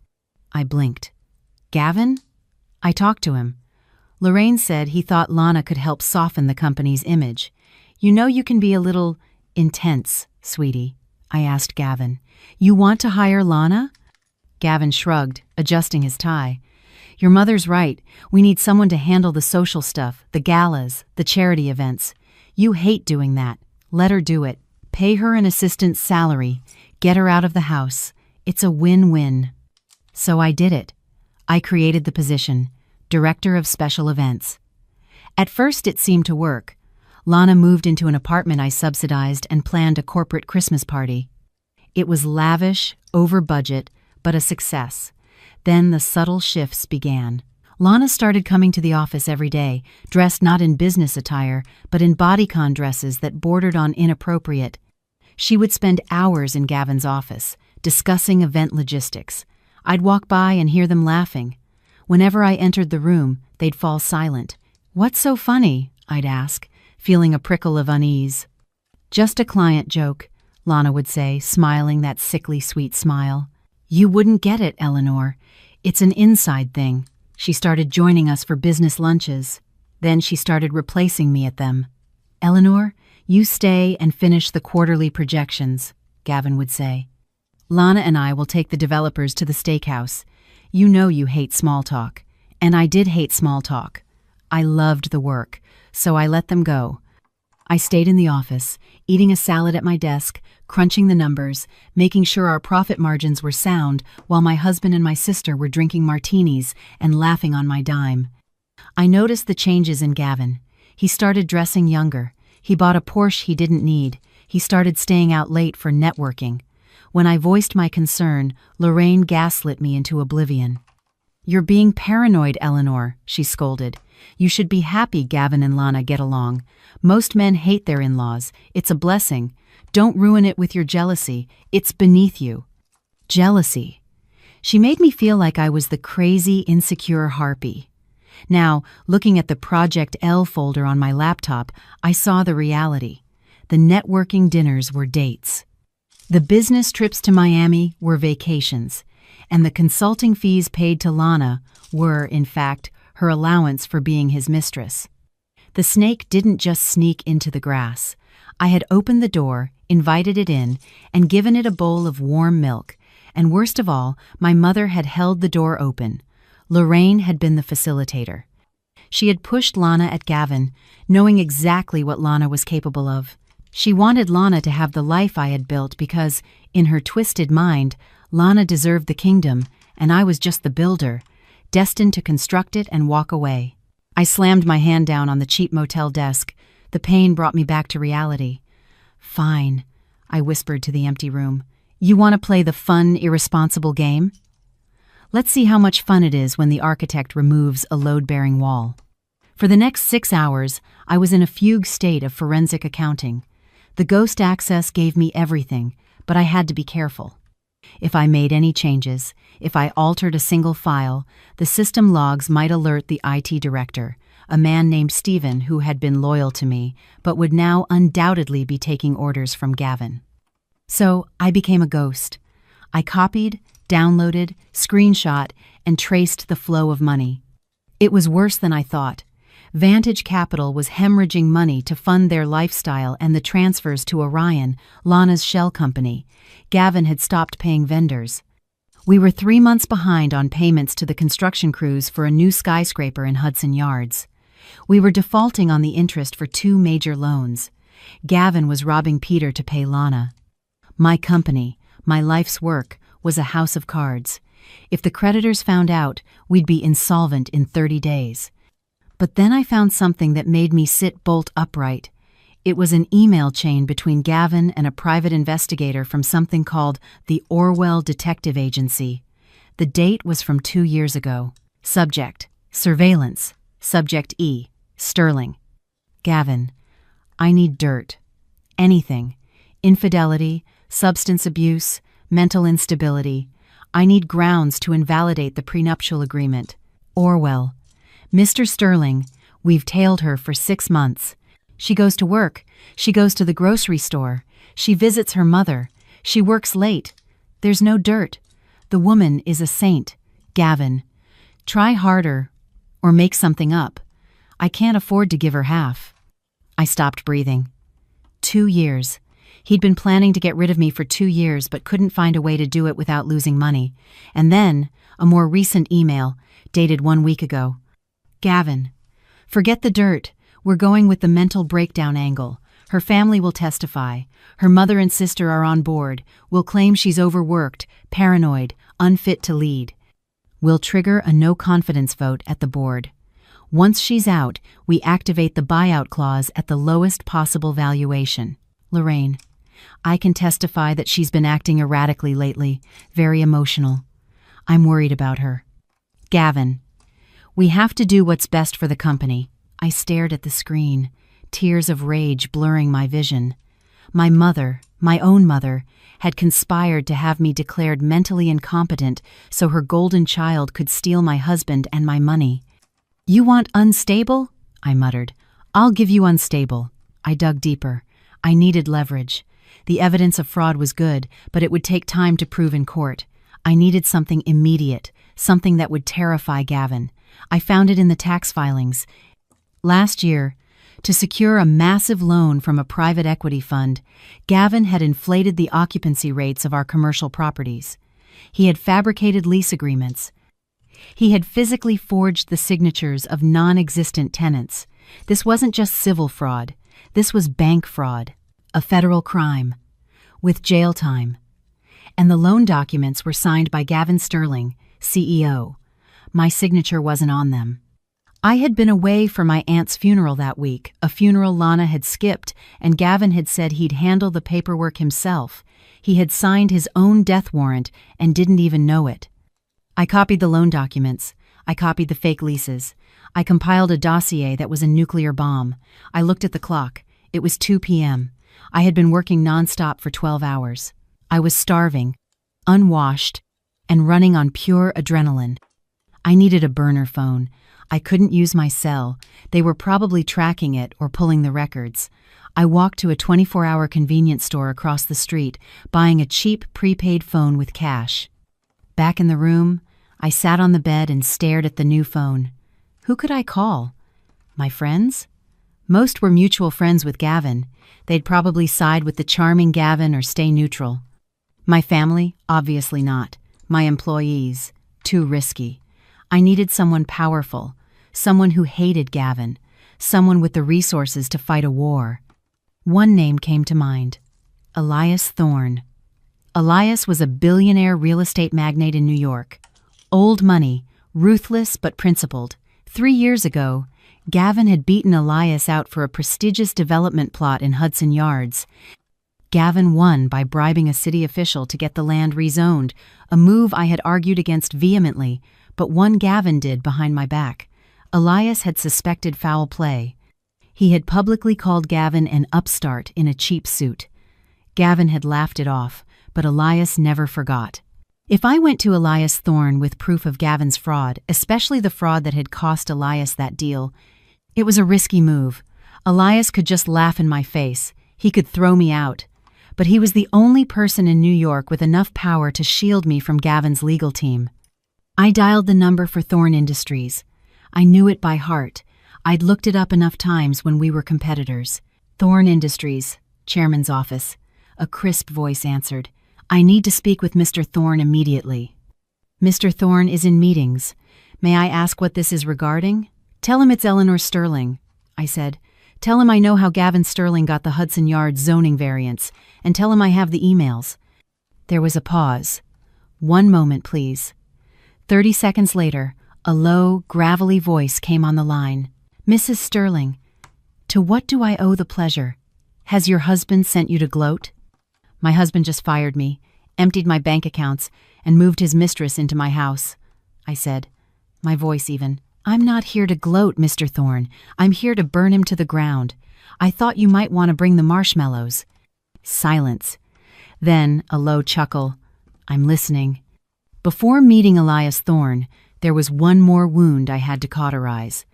I blinked. "Gavin?" I talked to him. Lorraine said he thought Lana could help soften the company's image. "You know you can be a little intense, sweetie," I asked Gavin. "You want to hire Lana?" Gavin shrugged, adjusting his tie. "Your mother's right. We need someone to handle the social stuff, the galas, the charity events. You hate doing that. Let her do it. Pay her an assistant's salary. Get her out of the house. It's a win-win." So I did it. I created the position, Director of Special Events. At first it seemed to work. Lana moved into an apartment I subsidized and planned a corporate Christmas party. It was lavish, over budget, but a success. Then the subtle shifts began. Lana started coming to the office every day, dressed not in business attire, but in bodycon dresses that bordered on inappropriate. She would spend hours in Gavin's office, discussing event logistics. I'd walk by and hear them laughing. Whenever I entered the room, they'd fall silent. "What's so funny?" I'd ask, feeling a prickle of unease. "Just a client joke," Lana would say, smiling that sickly sweet smile. "You wouldn't get it, Eleanor. It's an inside thing. She started joining us for business lunches. Then she started replacing me at them." "Eleanor, you stay and finish the quarterly projections," Gavin would say. "Lana and I will take the developers to the steakhouse. You know you hate small talk." And I did hate small talk. I loved the work, so I let them go. I stayed in the office, eating a salad at my desk, crunching the numbers, making sure our profit margins were sound, while my husband and my sister were drinking martinis and laughing on my dime. I noticed the changes in Gavin. He started dressing younger. He bought a Porsche he didn't need. He started staying out late for networking. When I voiced my concern, Lorraine gaslit me into oblivion. "You're being paranoid, Eleanor," she scolded. "You should be happy Gavin and Lana get along. Most men hate their in-laws. It's a blessing. Don't ruin it with your jealousy. It's beneath you." Jealousy. She made me feel like I was the crazy, insecure harpy. Now, looking at the Project L folder on my laptop, I saw the reality. The networking dinners were dates. The business trips to Miami were vacations. And the consulting fees paid to Lana were, in fact, her allowance for being his mistress. The snake didn't just sneak into the grass. I had opened the door, invited it in, and given it a bowl of warm milk. And worst of all, my mother had held the door open. Lorraine had been the facilitator. She had pushed Lana at Gavin, knowing exactly what Lana was capable of. She wanted Lana to have the life I had built because, in her twisted mind, Lana deserved the kingdom, and I was just the builder, destined to construct it and walk away. I slammed my hand down on the cheap motel desk. The pain brought me back to reality. "Fine," I whispered to the empty room. "You want to play the fun, irresponsible game? Let's see how much fun it is when the architect removes a load-bearing wall." For the next 6 hours, I was in a fugue state of forensic accounting. The ghost access gave me everything, but I had to be careful. If I made any changes, if I altered a single file, the system logs might alert the IT director, a man named Stephen who had been loyal to me, but would now undoubtedly be taking orders from Gavin. So I became a ghost. I copied, downloaded, screenshot, and traced the flow of money. It was worse than I thought. Vantage Capital was hemorrhaging money to fund their lifestyle and the transfers to Orion, Lana's shell company. Gavin had stopped paying vendors. We were 3 months behind on payments to the construction crews for a new skyscraper in Hudson Yards. We were defaulting on the interest for 2 major loans. Gavin was robbing Peter to pay Lana. My company, my life's work, was a house of cards. If the creditors found out, we'd be insolvent in 30 days. But then I found something that made me sit bolt upright. It was an email chain between Gavin and a private investigator from something called the Orwell Detective Agency. The date was from 2 years ago. Subject: surveillance. Subject E: Sterling. Gavin: I need dirt. Anything. Infidelity, substance abuse, mental instability. I need grounds to invalidate the prenuptial agreement. Orwell: Mr. Sterling, we've tailed her for 6 months. She goes to work. She goes to the grocery store. She visits her mother. She works late. There's no dirt. The woman is a saint. Gavin: try harder or make something up. I can't afford to give her half. I stopped breathing. 2 years. He'd been planning to get rid of me for 2 years but couldn't find a way to do it without losing money. And then, a more recent email, dated 1 week ago. Gavin: forget the dirt. We're going with the mental breakdown angle. Her family will testify. Her mother and sister are on board. We'll claim she's overworked, paranoid, unfit to lead. We'll trigger a no-confidence vote at the board. Once she's out, we activate the buyout clause at the lowest possible valuation. Lorraine: I can testify that she's been acting erratically lately, very emotional. I'm worried about her. Gavin: we have to do what's best for the company. I stared at the screen, tears of rage blurring my vision. My mother, my own mother, had conspired to have me declared mentally incompetent so her golden child could steal my husband and my money. "You want unstable?" I muttered. "I'll give you unstable." I dug deeper. I needed leverage. The evidence of fraud was good, but it would take time to prove in court. I needed something immediate, something that would terrify Gavin. I found it in the tax filings. Last year, to secure a massive loan from a private equity fund, Gavin had inflated the occupancy rates of our commercial properties. He had fabricated lease agreements. He had physically forged the signatures of non-existent tenants. This wasn't just civil fraud. This was bank fraud, a federal crime, with jail time. And the loan documents were signed by Gavin Sterling, CEO. My signature wasn't on them. I had been away for my aunt's funeral that week, a funeral Lana had skipped, and Gavin had said he'd handle the paperwork himself. He had signed his own death warrant and didn't even know it. I copied the loan documents. I copied the fake leases. I compiled a dossier that was a nuclear bomb. I looked at the clock. It was 2 p.m. I had been working nonstop for 12 hours. I was starving, unwashed, and running on pure adrenaline. I needed a burner phone. I couldn't use my cell. They were probably tracking it or pulling the records. I walked to a 24-hour convenience store across the street, buying a cheap prepaid phone with cash. Back in the room, I sat on the bed and stared at the new phone. Who could I call? My friends? Most were mutual friends with Gavin. They'd probably side with the charming Gavin or stay neutral. My family? Obviously not. My employees? Too risky. I needed someone powerful, someone who hated Gavin, someone with the resources to fight a war. One name came to mind: Elias Thorne. Elias was a billionaire real estate magnate in New York. Old money, ruthless but principled. 3 years ago, Gavin had beaten Elias out for a prestigious development plot in Hudson Yards. Gavin won by bribing a city official to get the land rezoned, a move I had argued against vehemently, but one Gavin did behind my back. Elias had suspected foul play. He had publicly called Gavin an upstart in a cheap suit. Gavin had laughed it off, but Elias never forgot. If I went to Elias Thorne with proof of Gavin's fraud, especially the fraud that had cost Elias that deal, it was a risky move. Elias could just laugh in my face. He could throw me out. But he was the only person in New York with enough power to shield me from Gavin's legal team. I dialed the number for Thorne Industries. I knew it by heart. I'd looked it up enough times when we were competitors. Thorne Industries, chairman's office. A crisp voice answered. "I need to speak with Mr. Thorne immediately." "Mr. Thorne is in meetings. May I ask what this is regarding?" "Tell him it's Eleanor Sterling," I said. "Tell him I know how Gavin Sterling got the Hudson Yards zoning variance, and tell him I have the emails." There was a pause. "1 moment, please." 30 seconds later, a low, gravelly voice came on the line. "Mrs. Sterling, to what do I owe the pleasure? Has your husband sent you to gloat?" My husband just fired me, emptied my bank accounts, and moved his mistress into my house. I said, my voice even. "I'm not here to gloat, Mr. Thorne. I'm here to burn him to the ground. I thought you might want to bring the marshmallows." Silence. Then a low chuckle. "I'm listening." Before meeting Elias Thorne, there was one more wound I had to cauterize.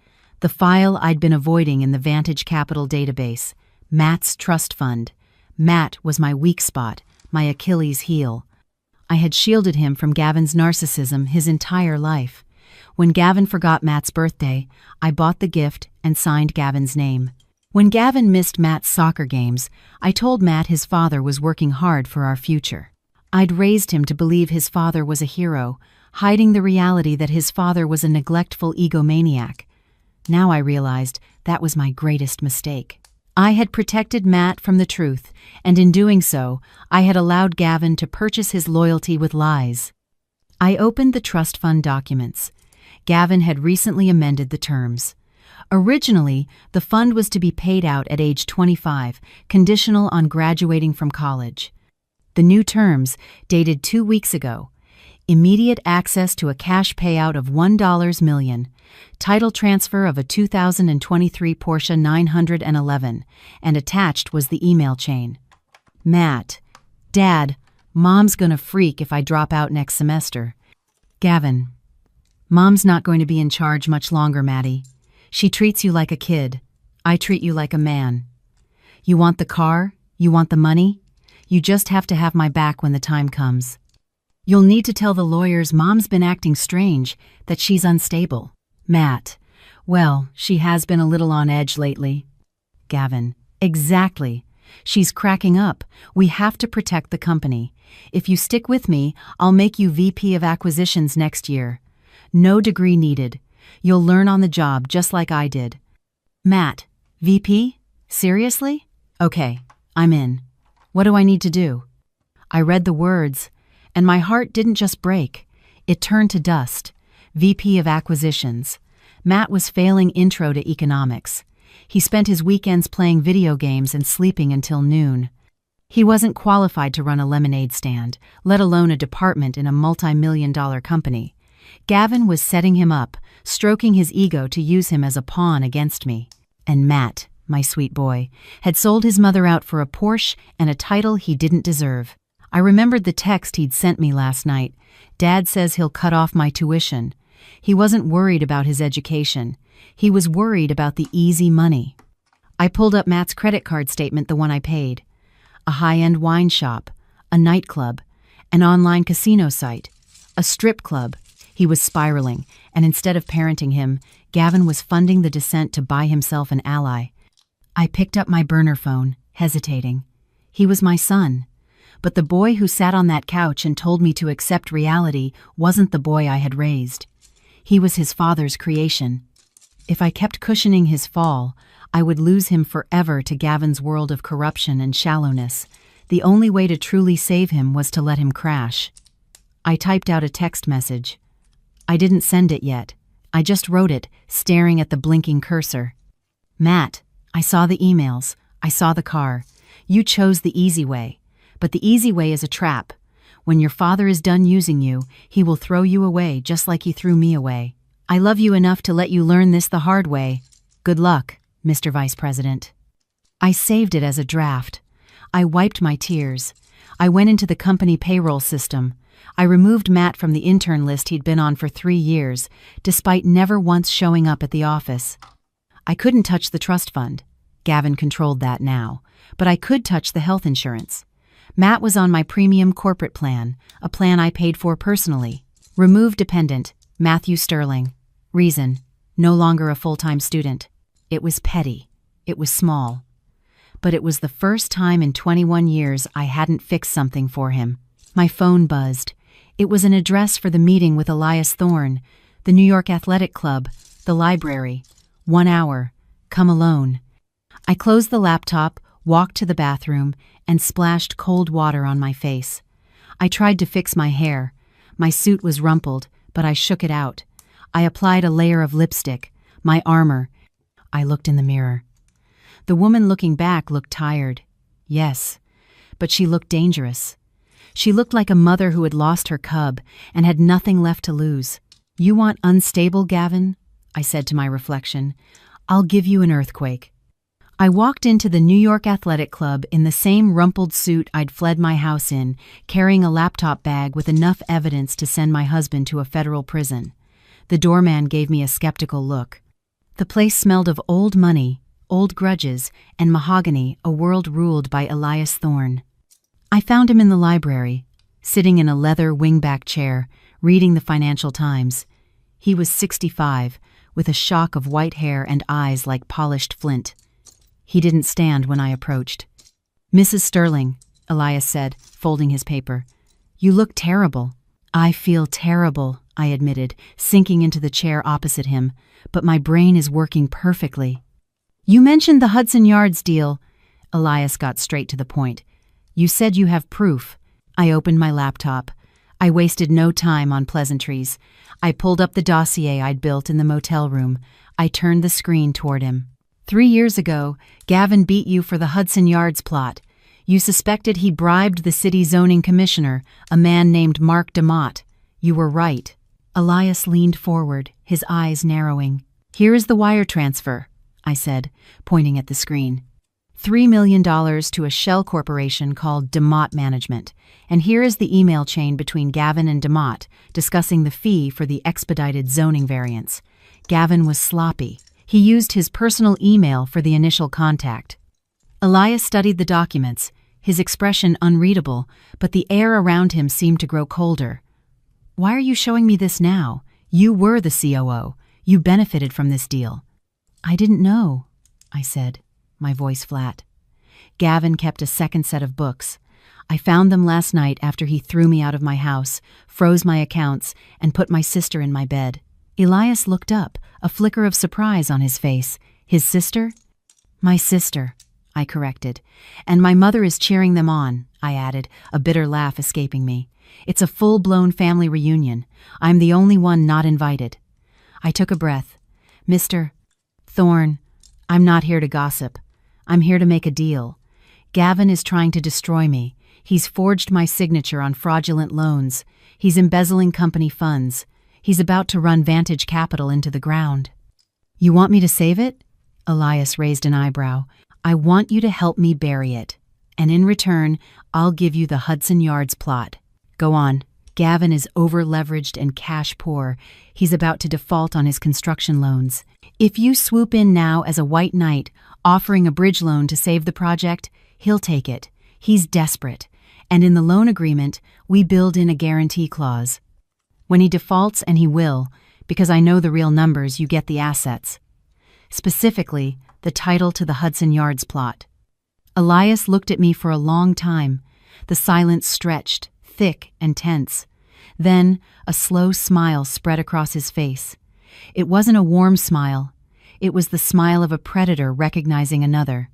The file I'd been avoiding in the Vantage Capital database, Matt's trust fund. Matt was my weak spot, my Achilles heel. I had shielded him from Gavin's narcissism his entire life. When Gavin forgot Matt's birthday, I bought the gift and signed Gavin's name. When Gavin missed Matt's soccer games, I told Matt his father was working hard for our future. I'd raised him to believe his father was a hero, hiding the reality that his father was a neglectful egomaniac. Now I realized that was my greatest mistake. I had protected Matt from the truth, and in doing so, I had allowed Gavin to purchase his loyalty with lies. I opened the trust fund documents. Gavin had recently amended the terms. Originally, the fund was to be paid out at age 25, conditional on graduating from college. The new terms, dated 2 weeks ago: immediate access to a cash payout of $1 million, title transfer of a 2023 Porsche 911, and attached was the email chain. Matt. Dad, Mom's gonna freak if I drop out next semester. Gavin. Mom's not going to be in charge much longer, Maddie. She treats you like a kid. I treat you like a man. You want the car? You want the money? You just have to have my back when the time comes. You'll need to tell the lawyers Mom's been acting strange, that she's unstable. Matt. Well, she has been a little on edge lately. Gavin. Exactly. She's cracking up. We have to protect the company. If you stick with me, I'll make you VP of Acquisitions next year. No degree needed. You'll learn on the job just like I did. Matt. VP? Seriously? Okay, I'm in. What do I need to do? I read the words, and my heart didn't just break. It turned to dust. VP of Acquisitions. Matt was failing intro to economics. He spent his weekends playing video games and sleeping until noon. He wasn't qualified to run a lemonade stand, let alone a department in a multi-million-dollar company. Gavin was setting him up, stroking his ego to use him as a pawn against me. And Matt, my sweet boy, had sold his mother out for a Porsche and a title he didn't deserve. I remembered the text he'd sent me last night. Dad says he'll cut off my tuition. He wasn't worried about his education. He was worried about the easy money. I pulled up Matt's credit card statement, the one I paid. A high-end wine shop, a nightclub, an online casino site, a strip club. He was spiraling, and instead of parenting him, Gavin was funding the descent to buy himself an ally. I picked up my burner phone, hesitating. He was my son. But the boy who sat on that couch and told me to accept reality wasn't the boy I had raised. He was his father's creation. If I kept cushioning his fall, I would lose him forever to Gavin's world of corruption and shallowness. The only way to truly save him was to let him crash. I typed out a text message. I didn't send it yet. I just wrote it, staring at the blinking cursor. Matt, I saw the emails. I saw the car. You chose the easy way. But the easy way is a trap. When your father is done using you, he will throw you away just like he threw me away. I love you enough to let you learn this the hard way. Good luck, Mr. Vice President. I saved it as a draft. I wiped my tears. I went into the company payroll system. I removed Matt from the intern list he'd been on for 3 years, despite never once showing up at the office. I couldn't touch the trust fund. Gavin controlled that now. But I could touch the health insurance. Matt was on my premium corporate plan, a plan I paid for personally. Remove dependent, Matthew Sterling. Reason, no longer a full-time student. It was petty. It was small. But it was the first time in 21 years I hadn't fixed something for him. My phone buzzed. It was an address for the meeting with Elias Thorne, the New York Athletic Club, the library. 1 hour. Come alone. I closed the laptop, walked to the bathroom, and splashed cold water on my face. I tried to fix my hair. My suit was rumpled, but I shook it out. I applied a layer of lipstick, my armor. I looked in the mirror. The woman looking back looked tired. Yes, but she looked dangerous. She looked like a mother who had lost her cub and had nothing left to lose. You want unstable, Gavin? I said to my reflection. I'll give you an earthquake. I walked into the New York Athletic Club in the same rumpled suit I'd fled my house in, carrying a laptop bag with enough evidence to send my husband to a federal prison. The doorman gave me a skeptical look. The place smelled of old money, old grudges, and mahogany, a world ruled by Elias Thorne. I found him in the library, sitting in a leather wingback chair, reading the Financial Times. He was 65, with a shock of white hair and eyes like polished flint. He didn't stand when I approached. Mrs. Sterling, Elias said, folding his paper. You look terrible. I feel terrible, I admitted, sinking into the chair opposite him, but my brain is working perfectly. You mentioned the Hudson Yards deal. Elias got straight to the point. You said you have proof. I opened my laptop. I wasted no time on pleasantries. I pulled up the dossier I'd built in the motel room. I turned the screen toward him. 3 years ago, Gavin beat you for the Hudson Yards plot. You suspected he bribed the city zoning commissioner, a man named Mark DeMott. You were right. Elias leaned forward, his eyes narrowing. Here is the wire transfer, I said, pointing at the screen. $3 million to a shell corporation called DeMott Management. And here is the email chain between Gavin and DeMott discussing the fee for the expedited zoning variance. Gavin was sloppy. He used his personal email for the initial contact. Elias studied the documents, his expression unreadable, but the air around him seemed to grow colder. "Why are you showing me this now? You were the COO. You benefited from this deal." "I didn't know," I said, my voice flat. Gavin kept a second set of books. "I found them last night after he threw me out of my house, froze my accounts, and put my sister in my bed." Elias looked up, a flicker of surprise on his face. "His sister?" "My sister," I corrected. "And my mother is cheering them on," I added, a bitter laugh escaping me. "It's a full-blown family reunion. I'm the only one not invited." I took a breath. "Mr. Thorne, I'm not here to gossip. I'm here to make a deal. Gavin is trying to destroy me. He's forged my signature on fraudulent loans. He's embezzling company funds. He's about to run Vantage Capital into the ground." "You want me to save it?" Elias raised an eyebrow. "I want you to help me bury it. And in return, I'll give you the Hudson Yards plot." "Go on." "Gavin is over-leveraged and cash poor. He's about to default on his construction loans. If you swoop in now as a white knight, offering a bridge loan to save the project, he'll take it. He's desperate. And in the loan agreement, we build in a guarantee clause. When he defaults, and he will, because I know the real numbers, you get the assets. Specifically, the title to the Hudson Yards plot." Elias looked at me for a long time. The silence stretched, thick and tense. Then a slow smile spread across his face. It wasn't a warm smile. It was the smile of a predator recognizing another.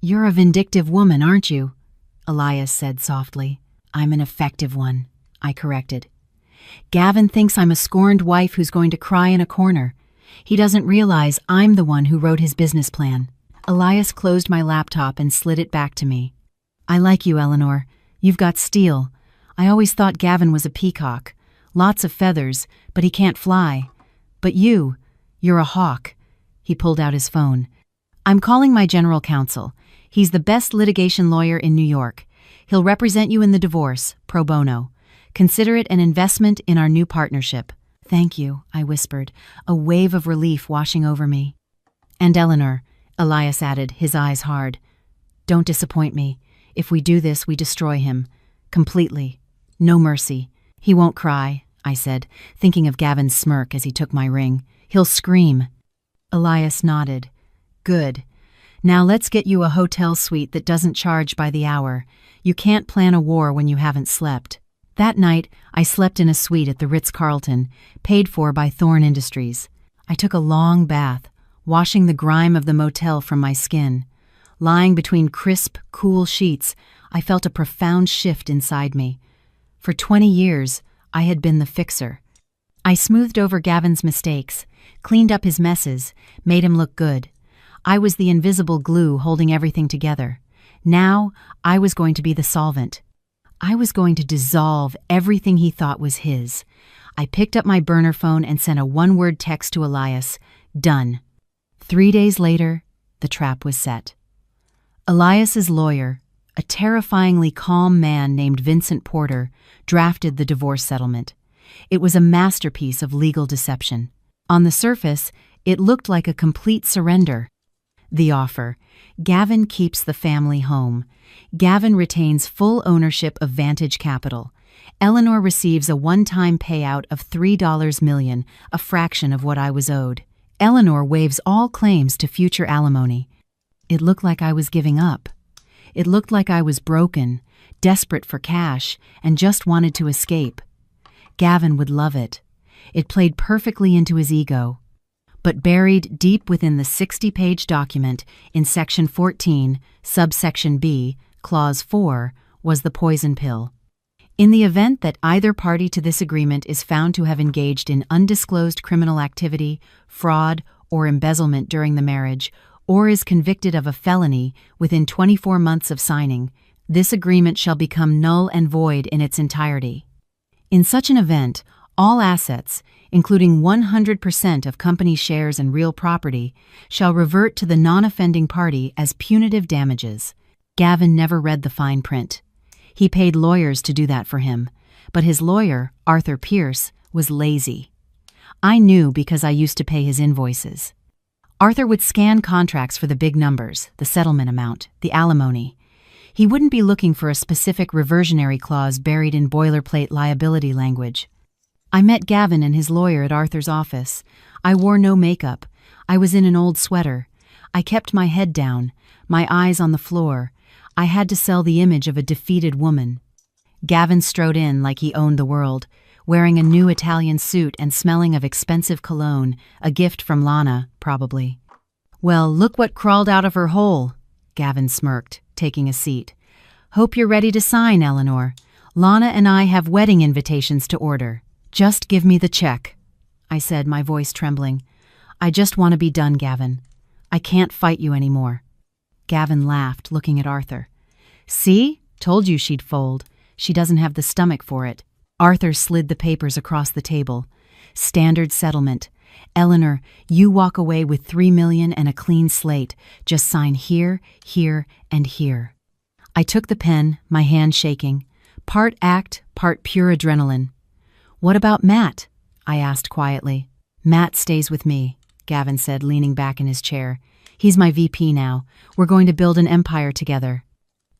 "You're a vindictive woman, aren't you?" Elias said softly. "I'm an effective one," I corrected. "Gavin thinks I'm a scorned wife who's going to cry in a corner. He doesn't realize I'm the one who wrote his business plan." Elias closed my laptop and slid it back to me. "I like you, Eleanor. You've got steel. I always thought Gavin was a peacock. Lots of feathers, but he can't fly. But you're a hawk." He pulled out his phone. "I'm calling my general counsel. He's the best litigation lawyer in New York. He'll represent you in the divorce, pro bono. Consider it an investment in our new partnership." "Thank you," I whispered, a wave of relief washing over me. "And Eleanor," Elias added, his eyes hard, "don't disappoint me. If we do this, we destroy him. Completely. No mercy." "He won't cry," I said, thinking of Gavin's smirk as he took my ring. "He'll scream." Elias nodded. "Good. Now let's get you a hotel suite that doesn't charge by the hour. You can't plan a war when you haven't slept." That night, I slept in a suite at the Ritz-Carlton, paid for by Thorne Industries. I took a long bath, washing the grime of the motel from my skin. Lying between crisp, cool sheets, I felt a profound shift inside me. For 20 years, I had been the fixer. I smoothed over Gavin's mistakes, cleaned up his messes, made him look good. I was the invisible glue holding everything together. Now, I was going to be the solvent. I was going to dissolve everything he thought was his. I picked up my burner phone and sent a one-word text to Elias. Done. 3 days later, the trap was set. Elias's lawyer, a terrifyingly calm man named Vincent Porter, drafted the divorce settlement. It was a masterpiece of legal deception. On the surface, it looked like a complete surrender. The offer: Gavin keeps the family home. Gavin retains full ownership of Vantage Capital. Eleanor receives a one-time payout of $3 million, a fraction of what I was owed. Eleanor waives all claims to future alimony. It looked like I was giving up. It looked like I was broken, desperate for cash, and just wanted to escape. Gavin would love it. It played perfectly into his ego. But buried deep within the 60-page document in Section 14, subsection B, Clause 4, was the poison pill. In the event that either party to this agreement is found to have engaged in undisclosed criminal activity, fraud, or embezzlement during the marriage, or is convicted of a felony within 24 months of signing, this agreement shall become null and void in its entirety. In such an event, All assets, including 100% of company shares and real property, shall revert to the non-offending party as punitive damages. Gavin never read the fine print. He paid lawyers to do that for him, but his lawyer, Arthur Pierce, was lazy. I knew because I used to pay his invoices. Arthur would scan contracts for the big numbers, the settlement amount, the alimony. He wouldn't be looking for a specific reversionary clause buried in boilerplate liability language. I met Gavin and his lawyer at Arthur's office. I wore no makeup. I was in an old sweater. I kept my head down, my eyes on the floor. I had to sell the image of a defeated woman. Gavin strode in like he owned the world, wearing a new Italian suit and smelling of expensive cologne, a gift from Lana, probably. "Well, look what crawled out of her hole," Gavin smirked, taking a seat. "Hope you're ready to sign, Eleanor. Lana and I have wedding invitations to order. Just give me the check," I said, my voice trembling. "I just want to be done, Gavin. I can't fight you anymore." Gavin laughed, looking at Arthur. "See? Told you she'd fold. She doesn't have the stomach for it." Arthur slid the papers across the table. "Standard settlement. Eleanor, you walk away with $3 million and a clean slate. Just sign here, here, and here." I took the pen, my hand shaking. Part act, part pure adrenaline. "What about Matt?" I asked quietly. "Matt stays with me," Gavin said, leaning back in his chair. "He's my VP now. We're going to build an empire together."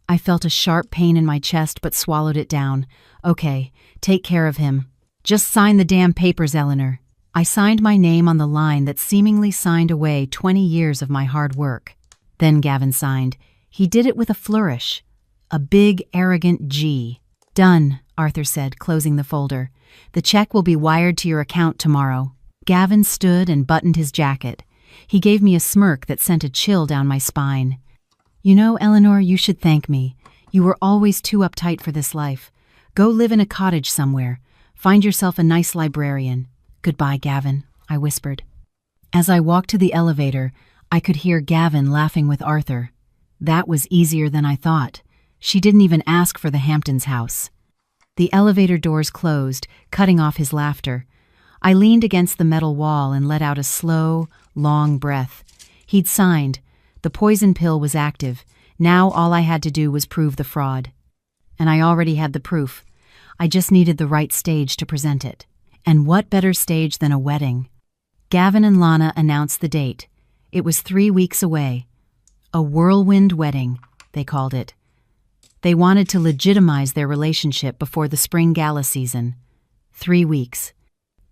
I felt a sharp pain in my chest but swallowed it down. "Okay, take care of him. Just sign the damn papers, Eleanor." I signed my name on the line that seemingly signed away 20 years of my hard work. Then Gavin signed. He did it with a flourish. A big, arrogant G. "Done," Arthur said, closing the folder. "The check will be wired to your account tomorrow." Gavin stood and buttoned his jacket. He gave me a smirk that sent a chill down my spine. "You know, Eleanor, you should thank me. You were always too uptight for this life. Go live in a cottage somewhere. Find yourself a nice librarian." "Goodbye, Gavin," I whispered. As I walked to the elevator, I could hear Gavin laughing with Arthur. That was easier than I thought. She didn't even ask for the Hamptons house. The elevator doors closed, cutting off his laughter. I leaned against the metal wall and let out a slow, long breath. He'd signed. The poison pill was active. Now all I had to do was prove the fraud. And I already had the proof. I just needed the right stage to present it. And what better stage than a wedding? Gavin and Lana announced the date. It was 3 weeks away. A whirlwind wedding, they called it. They wanted to legitimize their relationship before the spring gala season. 3 weeks.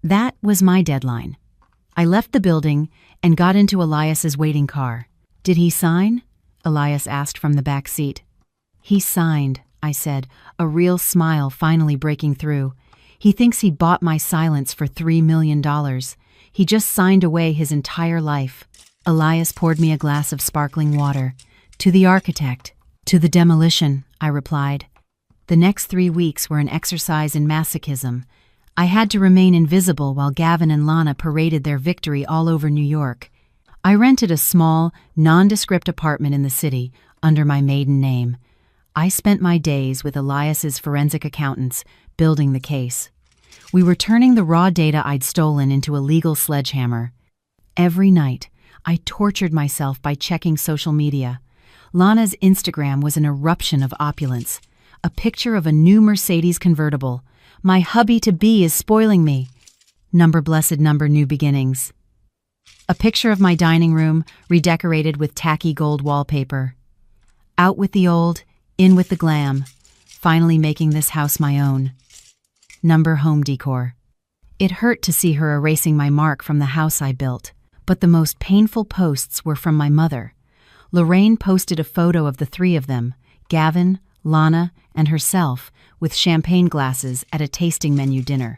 That was my deadline. I left the building and got into Elias's waiting car. "Did he sign?" Elias asked from the back seat. "He signed," I said, a real smile finally breaking through. "He thinks he bought my silence for $3 million. He just signed away his entire life." Elias poured me a glass of sparkling water. "To the architect." "To the demolition," I replied. The next 3 weeks were an exercise in masochism. I had to remain invisible while Gavin and Lana paraded their victory all over New York. I rented a small, nondescript apartment in the city under my maiden name. I spent my days with Elias's forensic accountants, building the case. We were turning the raw data I'd stolen into a legal sledgehammer. Every night, I tortured myself by checking social media. Lana's Instagram was an eruption of opulence. A picture of a new Mercedes convertible. "My hubby-to-be is spoiling me." Number blessed number new beginnings. A picture of my dining room, redecorated with tacky gold wallpaper. Out with the old, in with the glam. Finally making this house my own. Number home decor. It hurt to see her erasing my mark from the house I built, but the most painful posts were from my mother. Lorraine posted a photo of the 3 of them, Gavin, Lana, and herself, with champagne glasses at a tasting menu dinner.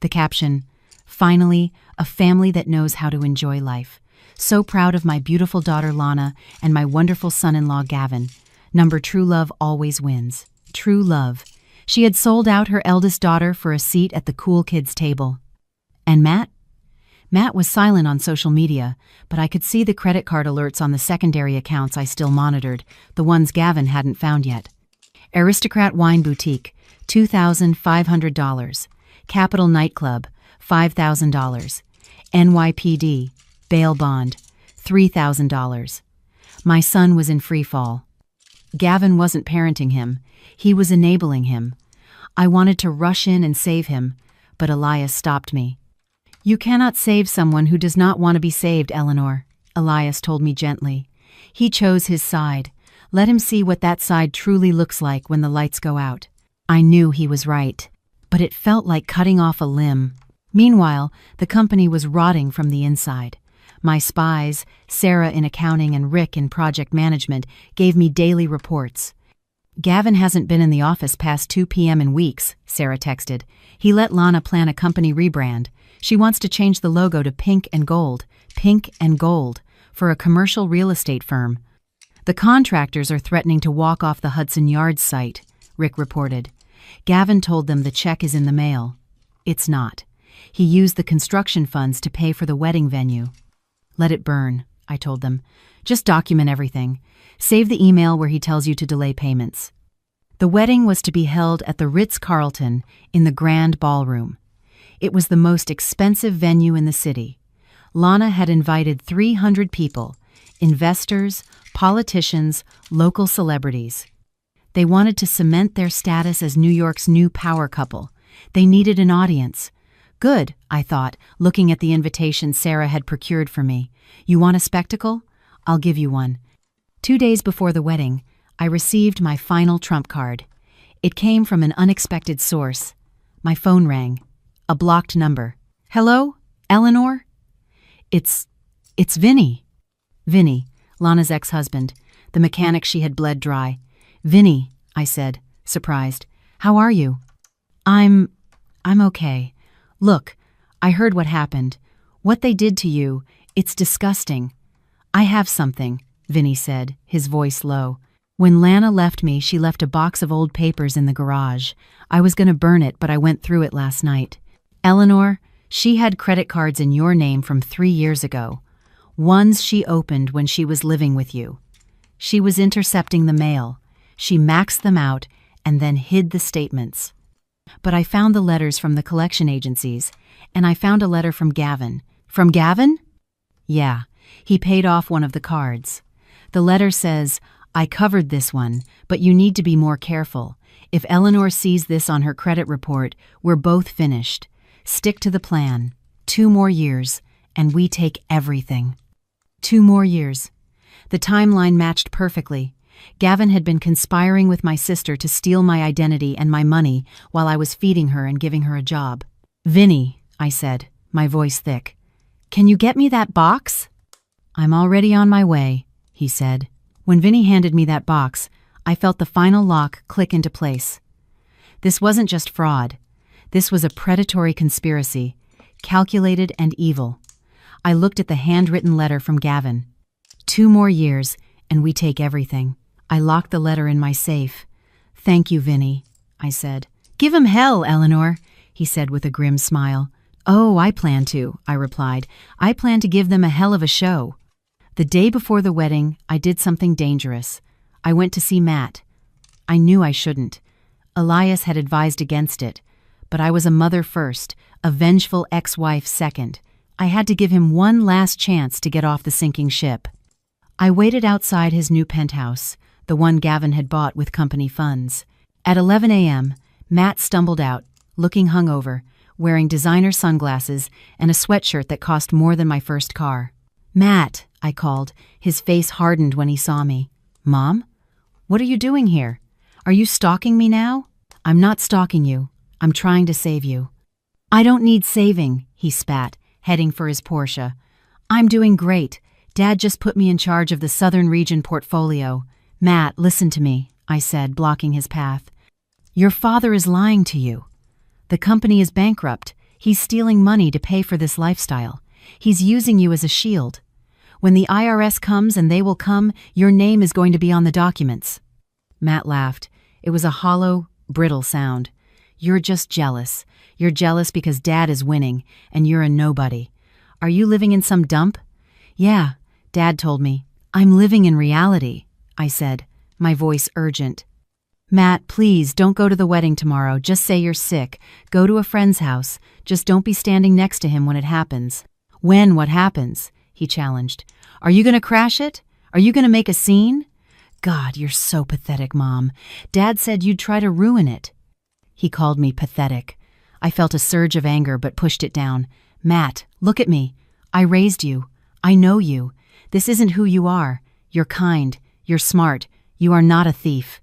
The caption, "Finally, a family that knows how to enjoy life. So proud of my beautiful daughter Lana and my wonderful son-in-law Gavin. Number true love always wins." True love. She had sold out her eldest daughter for a seat at the cool kids' table. And Matt? Matt was silent on social media, but I could see the credit card alerts on the secondary accounts I still monitored, the ones Gavin hadn't found yet. Aristocrat Wine Boutique, $2,500. Capitol Nightclub, $5,000. NYPD, bail bond, $3,000. My son was in free fall. Gavin wasn't parenting him. He was enabling him. I wanted to rush in and save him, but Elias stopped me. "You cannot save someone who does not want to be saved, Eleanor," Elias told me gently. "He chose his side. Let him see what that side truly looks like when the lights go out." I knew he was right, but it felt like cutting off a limb. Meanwhile, the company was rotting from the inside. My spies, Sarah in accounting and Rick in project management, gave me daily reports. "Gavin hasn't been in the office past 2 p.m. in weeks," Sarah texted. "He let Lana plan a company rebrand. She wants to change the logo to pink and gold, for a commercial real estate firm. The contractors are threatening to walk off the Hudson Yards site," Rick reported. "Gavin told them the check is in the mail. It's not. He used the construction funds to pay for the wedding venue." "Let it burn," I told them. "Just document everything. Save the email where he tells you to delay payments." The wedding was to be held at the Ritz-Carlton in the Grand Ballroom. It was the most expensive venue in the city. Lana had invited 300 people, investors, politicians, local celebrities. They wanted to cement their status as New York's new power couple. They needed an audience. Good, I thought, looking at the invitation Sarah had procured for me. "You want a spectacle? I'll give you one." 2 days before the wedding, I received my final trump card. It came from an unexpected source. My phone rang. A blocked number. "Hello? Eleanor?" It's Vinny." Vinny, Lana's ex-husband, the mechanic she had bled dry. "Vinny," I said, surprised. "How are you?" I'm okay. Look, I heard what happened. What they did to you, it's disgusting." "I have something," Vinny said, his voice low. "When Lana left me, she left a box of old papers in the garage. I was going to burn it, but I went through it last night. Eleanor, she had credit cards in your name from 3 years ago. Ones she opened when she was living with you. She was intercepting the mail. She maxed them out and then hid the statements. But I found the letters from the collection agencies, and I found a letter from Gavin." "From Gavin?" "Yeah, he paid off one of the cards. The letter says, 'I covered this one, but you need to be more careful. If Eleanor sees this on her credit report, we're both finished. Stick to the plan. 2 more years, and we take everything.'" 2 more years. The timeline matched perfectly. Gavin had been conspiring with my sister to steal my identity and my money while I was feeding her and giving her a job. "Vinny," I said, my voice thick, "can you get me that box?" "I'm already on my way," he said. When Vinny handed me that box, I felt the final lock click into place. This wasn't just fraud. This was a predatory conspiracy, calculated and evil. I looked at the handwritten letter from Gavin. 2 more years, and we take everything. I locked the letter in my safe. "Thank you, Vinny," I said. "Give him hell, Eleanor," he said with a grim smile. "Oh, I plan to," I replied. "I plan to give them a hell of a show." The day before the wedding, I did something dangerous. I went to see Matt. I knew I shouldn't. Elias had advised against it. But I was a mother first, a vengeful ex-wife second. I had to give him one last chance to get off the sinking ship. I waited outside his new penthouse, the one Gavin had bought with company funds. At 11 a.m., Matt stumbled out, looking hungover, wearing designer sunglasses and a sweatshirt that cost more than my first car. "Matt," I called. His face hardened when he saw me. "Mom? What are you doing here? Are you stalking me now?" "I'm not stalking you. I'm trying to save you." "I don't need saving," he spat, heading for his Porsche. "I'm doing great. Dad just put me in charge of the Southern Region portfolio." "Matt, listen to me," I said, blocking his path. "Your father is lying to you. The company is bankrupt. He's stealing money to pay for this lifestyle. He's using you as a shield. When the IRS comes, and they will come, your name is going to be on the documents." Matt laughed. It was a hollow, brittle sound. "You're just jealous. You're jealous because Dad is winning, and you're a nobody. Are you living in some dump?" "Yeah," Dad told me. "I'm living in reality," I said, my voice urgent. Matt, please don't go to the wedding tomorrow. Just say you're sick. Go to a friend's house. Just don't be standing next to him when it happens. When what happens? He challenged. Are you going to crash it? Are you going to make a scene? God, you're so pathetic, Mom. Dad said you'd try to ruin it. He called me pathetic. I felt a surge of anger but pushed it down. Matt, look at me. I raised you. I know you. This isn't who you are. You're kind. You're smart. You are not a thief.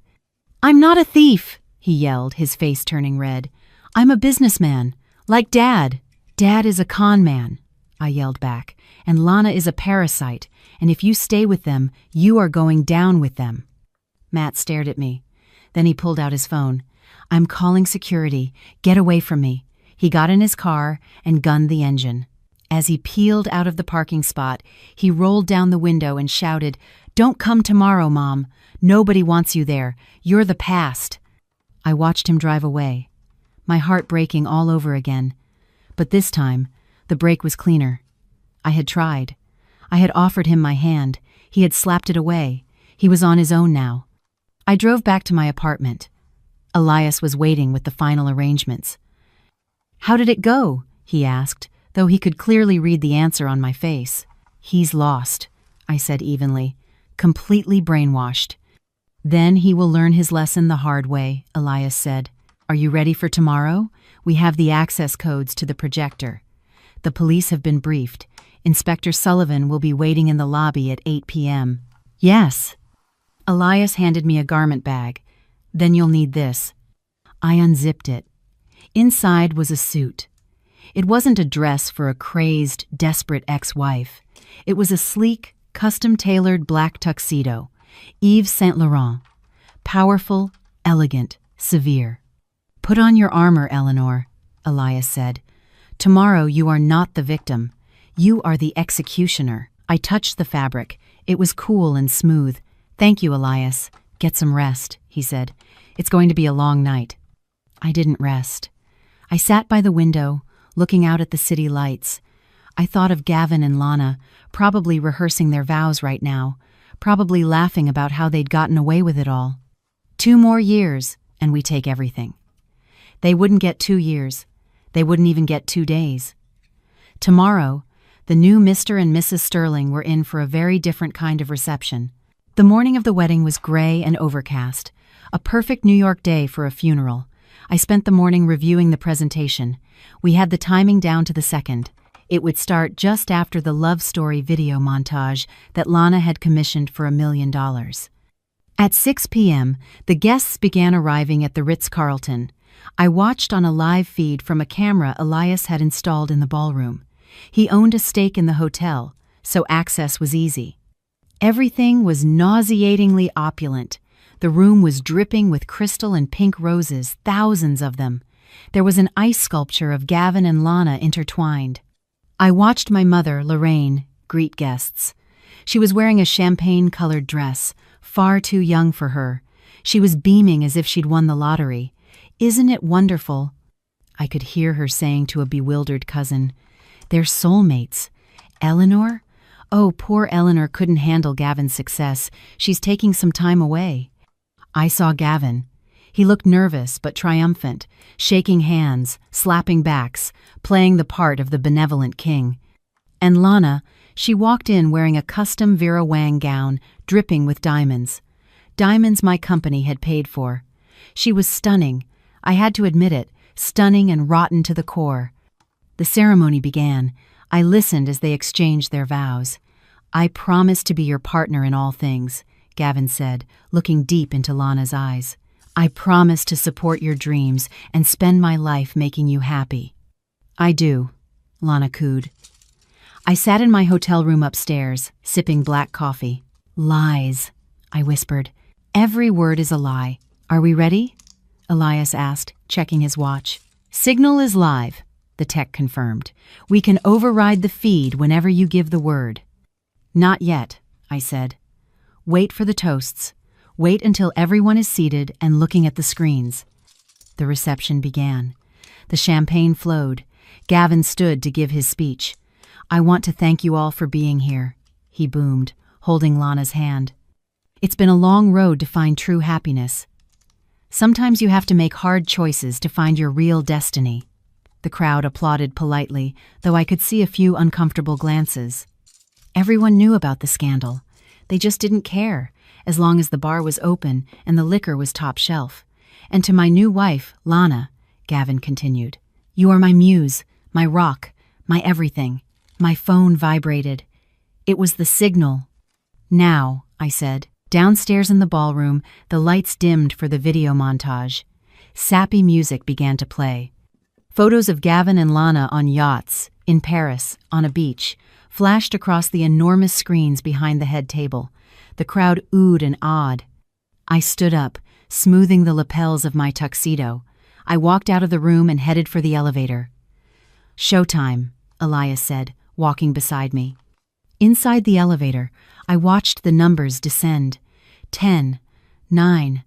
I'm not a thief, he yelled, his face turning red. I'm a businessman, like Dad. Dad is a con man, I yelled back, and Lana is a parasite, and if you stay with them, you are going down with them. Matt stared at me. Then he pulled out his phone. I'm calling security. Get away from me. He got in his car and gunned the engine. As he peeled out of the parking spot, he rolled down the window and shouted, Don't come tomorrow, Mom. Nobody wants you there. You're the past. I watched him drive away, my heart breaking all over again. But this time, the break was cleaner. I had tried. I had offered him my hand. He had slapped it away. He was on his own now. I drove back to my apartment. Elias was waiting with the final arrangements. How did it go? He asked, though he could clearly read the answer on my face. He's lost, I said evenly, completely brainwashed. Then he will learn his lesson the hard way, Elias said. Are you ready for tomorrow? We have the access codes to the projector. The police have been briefed. Inspector Sullivan will be waiting in the lobby at 8 p.m. Yes. Elias handed me a garment bag. Then you'll need this. I unzipped it. Inside was a suit. It wasn't a dress for a crazed, desperate ex-wife. It was a sleek, custom-tailored black tuxedo. Yves Saint Laurent. Powerful, elegant, severe. Put on your armor, Eleanor, Elias said. Tomorrow you are not the victim. You are the executioner. I touched the fabric. It was cool and smooth. Thank you, Elias. Get some rest, he said. It's going to be a long night. I didn't rest. I sat by the window, looking out at the city lights. I thought of Gavin and Lana, probably rehearsing their vows right now, probably laughing about how they'd gotten away with it all. 2 more years, and we take everything. They wouldn't get 2 years. They wouldn't even get 2 days. Tomorrow, the new Mr. and Mrs. Sterling were in for a very different kind of reception. The morning of the wedding was gray and overcast, a perfect New York day for a funeral. I spent the morning reviewing the presentation. We had the timing down to the second. It would start just after the love story video montage that Lana had commissioned for $1 million. At 6 p.m., the guests began arriving at the Ritz-Carlton. I watched on a live feed from a camera Elias had installed in the ballroom. He owned a stake in the hotel, so access was easy. Everything was nauseatingly opulent. The room was dripping with crystal and pink roses, thousands of them. There was an ice sculpture of Gavin and Lana intertwined. I watched my mother, Lorraine, greet guests. She was wearing a champagne-colored dress, far too young for her. She was beaming as if she'd won the lottery. Isn't it wonderful? I could hear her saying to a bewildered cousin, They're soulmates. Eleanor? Oh, poor Eleanor couldn't handle Gavin's success. She's taking some time away. I saw Gavin. He looked nervous but triumphant, shaking hands, slapping backs, playing the part of the benevolent king. And Lana, she walked in wearing a custom Vera Wang gown, dripping with diamonds. Diamonds my company had paid for. She was stunning. I had to admit it, stunning and rotten to the core. The ceremony began. I listened as they exchanged their vows. I promise to be your partner in all things, Gavin said, looking deep into Lana's eyes. I promise to support your dreams and spend my life making you happy. I do, Lana cooed. I sat in my hotel room upstairs, sipping black coffee. Lies, I whispered. Every word is a lie. Are we ready? Elias asked, checking his watch. Signal is live, the tech confirmed. We can override the feed whenever you give the word. Not yet, I said. Wait for the toasts. Wait until everyone is seated and looking at the screens. The reception began. The champagne flowed. Gavin stood to give his speech. I want to thank you all for being here, he boomed, holding Lana's hand. It's been a long road to find true happiness. Sometimes you have to make hard choices to find your real destiny. The crowd applauded politely, though I could see a few uncomfortable glances. Everyone knew about the scandal. They just didn't care, as long as the bar was open and the liquor was top shelf. And to my new wife, Lana, Gavin continued, "You are my muse, my rock, my everything." My phone vibrated. It was the signal. "Now," I said. Downstairs in the ballroom, the lights dimmed for the video montage. Sappy music began to play. Photos of Gavin and Lana on yachts, in Paris, on a beach, flashed across the enormous screens behind the head table. The crowd oohed and awed. I stood up, smoothing the lapels of my tuxedo. I walked out of the room and headed for the elevator. "Showtime," Elias said, walking beside me. Inside the elevator, I watched the numbers descend. 10, 9.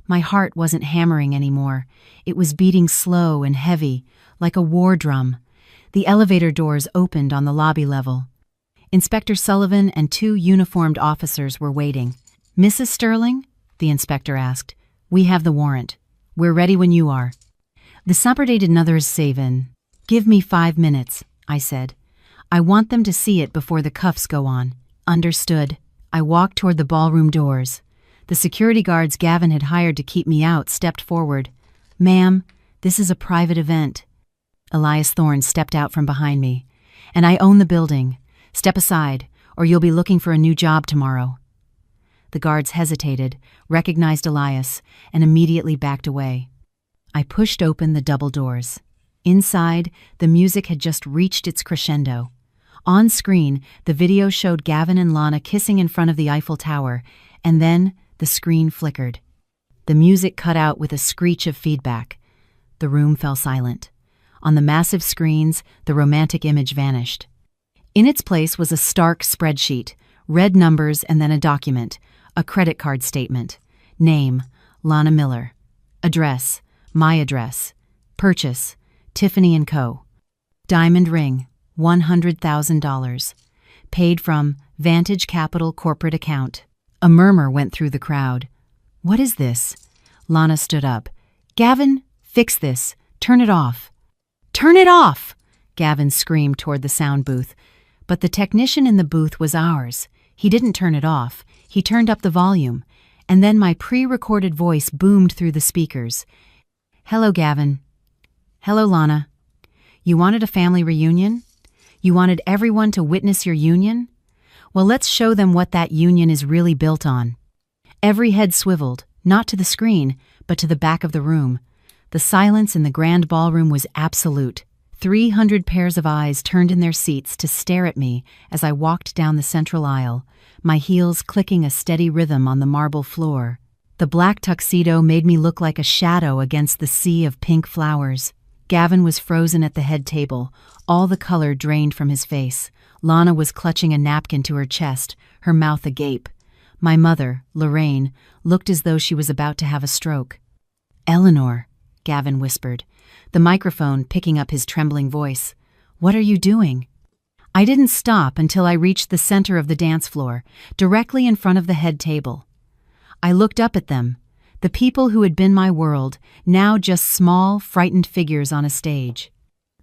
My heart wasn't hammering anymore. It was beating slow and heavy, like a war drum. The elevator doors opened on the lobby level. Inspector Sullivan and 2 uniformed officers were waiting. "Mrs. Sterling?" the inspector asked. "We have the warrant. We're ready when you are." The saperdated others Savin. "Give me 5 minutes," I said. "I want them to see it before the cuffs go on." "Understood." I walked toward the ballroom doors. The security guards Gavin had hired to keep me out stepped forward. "Ma'am, this is a private event." Elias Thorne stepped out from behind me. "And I own the building. Step aside, or you'll be looking for a new job tomorrow." The guards hesitated, recognized Elias, and immediately backed away. I pushed open the double doors. Inside, the music had just reached its crescendo. On screen, the video showed Gavin and Lana kissing in front of the Eiffel Tower, and then the screen flickered. The music cut out with a screech of feedback. The room fell silent. On the massive screens, the romantic image vanished. In its place was a stark spreadsheet, red numbers and then a document, a credit card statement. Name, Lana Miller. Address, my address. Purchase, Tiffany & Co. Diamond ring, $100,000. Paid from Vantage Capital corporate account. A murmur went through the crowd. "What is this?" Lana stood up. "Gavin, fix this. Turn it off." "Turn it off!" Gavin screamed toward the sound booth. But the technician in the booth was ours. He didn't turn it off. He turned up the volume. And then my pre-recorded voice boomed through the speakers. "Hello, Gavin. Hello, Lana. You wanted a family reunion? You wanted everyone to witness your union? Well, let's show them what that union is really built on." Every head swiveled, not to the screen, but to the back of the room. The silence in the grand ballroom was absolute. 300 pairs of eyes turned in their seats to stare at me as I walked down the central aisle, my heels clicking a steady rhythm on the marble floor. The black tuxedo made me look like a shadow against the sea of pink flowers. Gavin was frozen at the head table, all the color drained from his face. Lana was clutching a napkin to her chest, her mouth agape. My mother, Lorraine, looked as though she was about to have a stroke. "Eleanor," Gavin whispered, the microphone picking up his trembling voice. "What are you doing?" I didn't stop until I reached the center of the dance floor, directly in front of the head table. I looked up at them, the people who had been my world, now just small, frightened figures on a stage.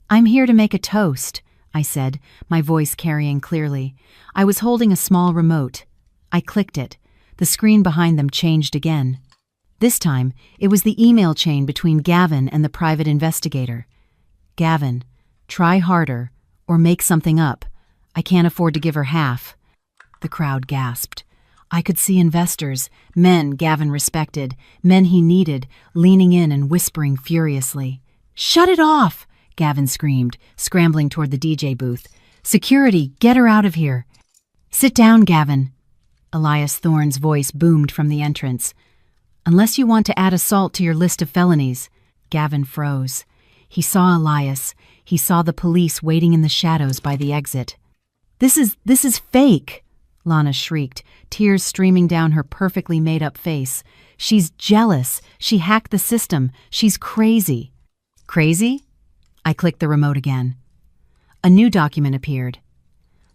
"I'm here to make a toast," I said, my voice carrying clearly. I was holding a small remote. I clicked it. The screen behind them changed again. This time, it was the email chain between Gavin and the private investigator. "Gavin, try harder, or make something up. I can't afford to give her half." The crowd gasped. I could see investors, men Gavin respected, men he needed, leaning in and whispering furiously. "Shut it off!" Gavin screamed, scrambling toward the DJ booth. "Security, get her out of here!" "Sit down, Gavin!" Elias Thorne's voice boomed from the entrance. "Unless you want to add assault to your list of felonies." Gavin froze. He saw Elias. He saw the police waiting in the shadows by the exit. This is fake!" Lana shrieked, tears streaming down her perfectly made-up face. "She's jealous. She hacked the system. She's crazy." "Crazy?" I clicked the remote again. A new document appeared.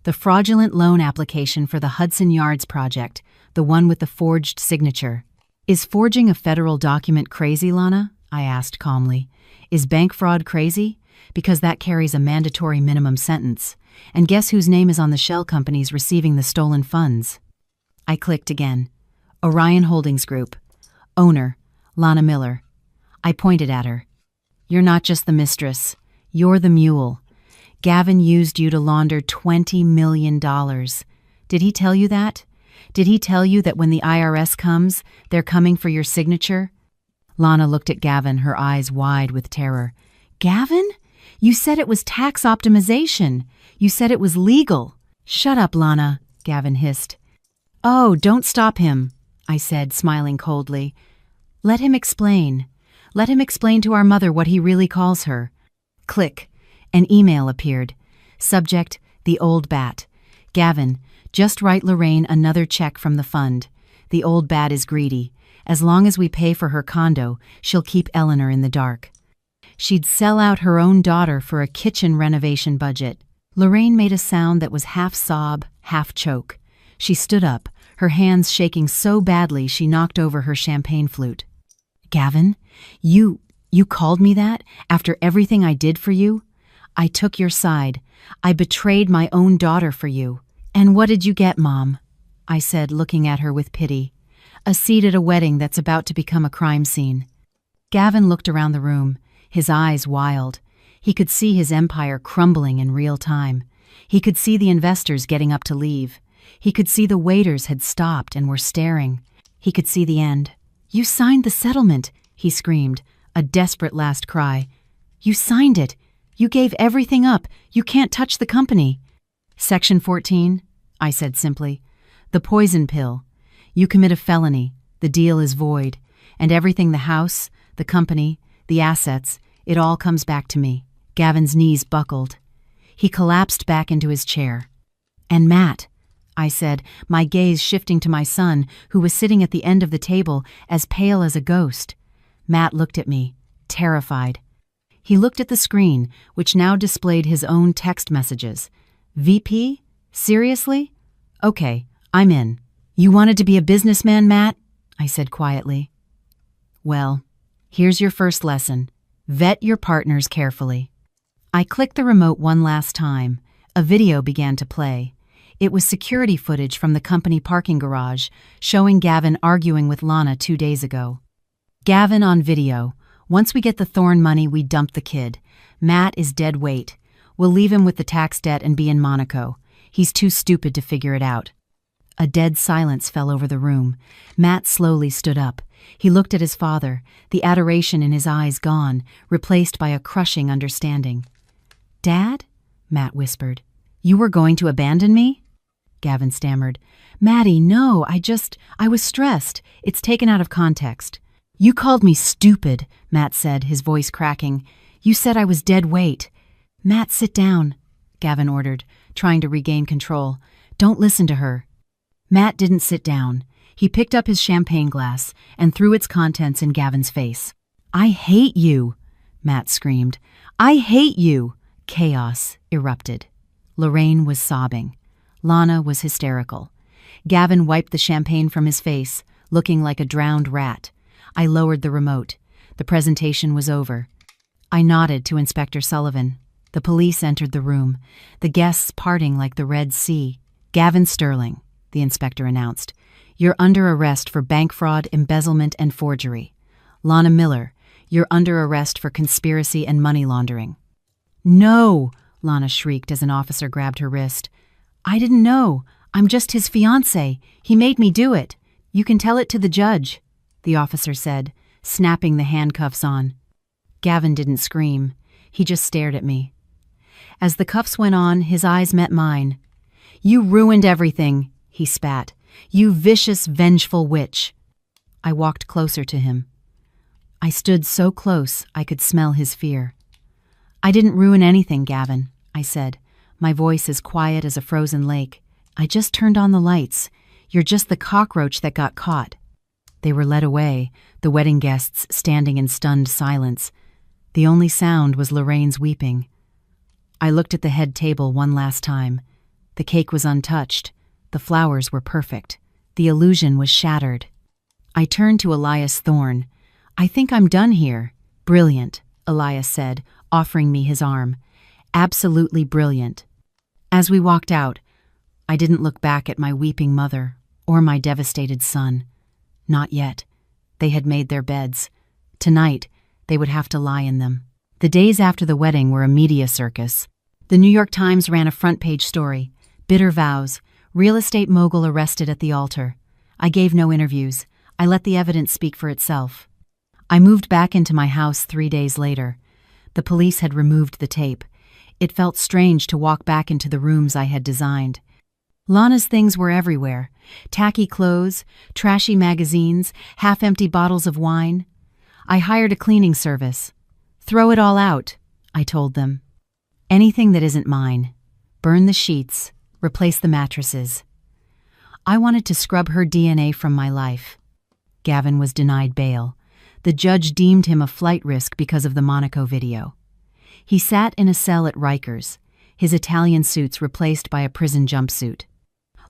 The fraudulent loan application for the Hudson Yards project, the one with the forged signature. Is forging a federal document crazy, Lana? I asked calmly. Is bank fraud crazy? Because that carries a mandatory minimum sentence. And guess whose name is on the shell companies receiving the stolen funds? I clicked again. Orion Holdings Group. Owner, Lana Miller. I pointed at her. You're not just the mistress. You're the mule. Gavin used you to launder $20 million. Did he tell you that? Did he tell you that when the IRS comes, they're coming for your signature? Lana looked at Gavin, her eyes wide with terror. Gavin? You said it was tax optimization. You said it was legal. Shut up, Lana, Gavin hissed. Oh, don't stop him, I said, smiling coldly. Let him explain. Let him explain to our mother what he really calls her. Click. An email appeared. Subject, the old bat. Gavin, just write Lorraine another check from the fund. The old bat is greedy. As long as we pay for her condo, she'll keep Eleanor in the dark. She'd sell out her own daughter for a kitchen renovation budget. Lorraine made a sound that was half sob, half choke. She stood up, her hands shaking so badly she knocked over her champagne flute. Gavin, you called me that after everything I did for you? I took your side. I betrayed my own daughter for you. And what did you get, Mom? I said, looking at her with pity. A seat at a wedding that's about to become a crime scene. Gavin looked around the room, his eyes wild. He could see his empire crumbling in real time. He could see the investors getting up to leave. He could see the waiters had stopped and were staring. He could see the end. You signed the settlement, he screamed, a desperate last cry. You signed it. You gave everything up. You can't touch the company. Section 14, I said simply. The poison pill. You commit a felony. The deal is void. And everything, the house, the company, the assets, it all comes back to me. Gavin's knees buckled. He collapsed back into his chair. And Matt, I said, my gaze shifting to my son, who was sitting at the end of the table, as pale as a ghost. Matt looked at me, terrified. He looked at the screen, which now displayed his own text messages. VP? Seriously? Okay, I'm in. You wanted to be a businessman, Matt? I said quietly. Well, here's your first lesson. Vet your partners carefully. I clicked the remote one last time. A video began to play. It was security footage from the company parking garage, showing Gavin arguing with Lana 2 days ago. Gavin on video. Once we get the Thorne money, we dump the kid. Matt is dead weight. We'll leave him with the tax debt and be in Monaco. He's too stupid to figure it out. A dead silence fell over the room. Matt slowly stood up. He looked at his father, the adoration in his eyes gone, replaced by a crushing understanding. Dad? Matt whispered. You were going to abandon me? Gavin stammered. Maddie, no, I was stressed. It's taken out of context. You called me stupid, Matt said, his voice cracking. You said I was dead weight. Matt, sit down, Gavin ordered, trying to regain control. Don't listen to her. Matt didn't sit down. He picked up his champagne glass and threw its contents in Gavin's face. I hate you, Matt screamed. I hate you. Chaos erupted. Lorraine was sobbing. Lana was hysterical. Gavin wiped the champagne from his face, looking like a drowned rat. I lowered the remote. The presentation was over. I nodded to Inspector Sullivan. The police entered the room, the guests parting like the Red Sea. Gavin Sterling, the inspector announced. You're under arrest for bank fraud, embezzlement, and forgery. Lana Miller, you're under arrest for conspiracy and money laundering. No, Lana shrieked as an officer grabbed her wrist. I didn't know. I'm just his fiancée. He made me do it. You can tell it to the judge, the officer said, snapping the handcuffs on. Gavin didn't scream. He just stared at me. As the cuffs went on, his eyes met mine. You ruined everything, he spat. You vicious, vengeful witch. I walked closer to him. I stood so close I could smell his fear. I didn't ruin anything, Gavin, I said, my voice as quiet as a frozen lake. I just turned on the lights. You're just the cockroach that got caught. They were led away, the wedding guests standing in stunned silence. The only sound was Lorraine's weeping. I looked at the head table one last time. The cake was untouched. The flowers were perfect. The illusion was shattered. I turned to Elias Thorne. "I think I'm done here." "Brilliant," Elias said, offering me his arm. "Absolutely brilliant." As we walked out, I didn't look back at my weeping mother or my devastated son. Not yet. They had made their beds. Tonight, they would have to lie in them. The days after the wedding were a media circus. The New York Times ran a front-page story. Bitter vows. Real estate mogul arrested at the altar. I gave no interviews. I let the evidence speak for itself. I moved back into my house 3 days later. The police had removed the tape. It felt strange to walk back into the rooms I had designed. Lana's things were everywhere. Tacky clothes, trashy magazines, half-empty bottles of wine. I hired a cleaning service. "Throw it all out," I told them. "Anything that isn't mine. Burn the sheets. Replace the mattresses." I wanted to scrub her DNA from my life. Gavin was denied bail. The judge deemed him a flight risk because of the Monaco video. He sat in a cell at Rikers, his Italian suits replaced by a prison jumpsuit.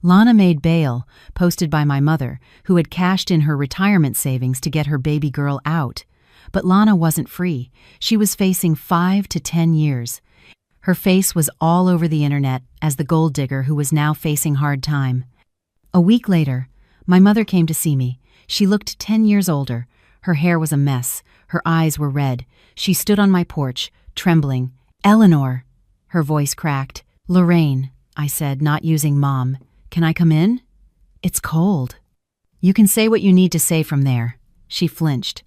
Lana made bail, posted by my mother, who had cashed in her retirement savings to get her baby girl out. But Lana wasn't free. She was facing 5 to 10 years. Her face was all over the internet as the gold digger who was now facing hard time. A week later, my mother came to see me. She looked 10 years older. Her hair was a mess. Her eyes were red. She stood on my porch, trembling. "Eleanor!" Her voice cracked. "Lorraine," I said, not using mom. "Can I come in?" "It's cold." "You can say what you need to say from there." She flinched.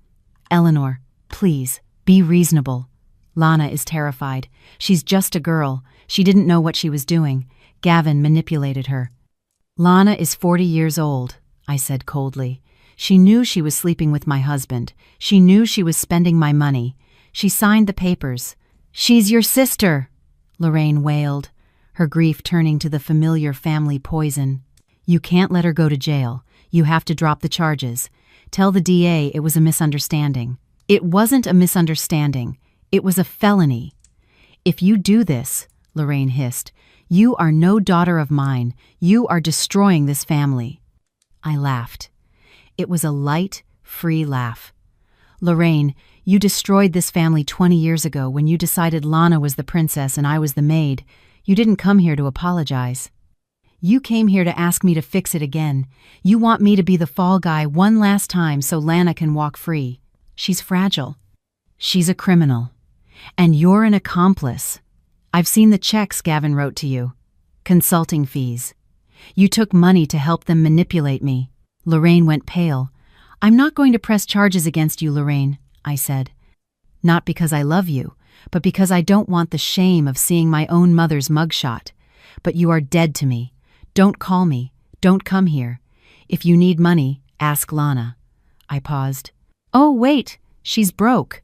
"Eleanor, please, be reasonable. Lana is terrified. She's just a girl. She didn't know what she was doing. Gavin manipulated her." "Lana is 40 years old," I said coldly. "She knew she was sleeping with my husband. She knew she was spending my money. She signed the papers." "She's your sister," Lorraine wailed, her grief turning to the familiar family poison. "You can't let her go to jail. You have to drop the charges. Tell the DA it was a misunderstanding." "It wasn't a misunderstanding. It was a felony." "If you do this," Lorraine hissed, "you are no daughter of mine. You are destroying this family." I laughed. It was a light, free laugh. "Lorraine, you destroyed this family 20 years ago when you decided Lana was the princess and I was the maid. You didn't come here to apologize. You came here to ask me to fix it again. You want me to be the fall guy one last time so Lana can walk free. She's fragile. She's a criminal. And you're an accomplice. I've seen the checks Gavin wrote to you. Consulting fees. You took money to help them manipulate me." Lorraine went pale. "I'm not going to press charges against you, Lorraine," I said. "Not because I love you, but because I don't want the shame of seeing my own mother's mugshot. But you are dead to me. Don't call me. Don't come here. If you need money, ask Lana." I paused. "Oh, wait, she's broke."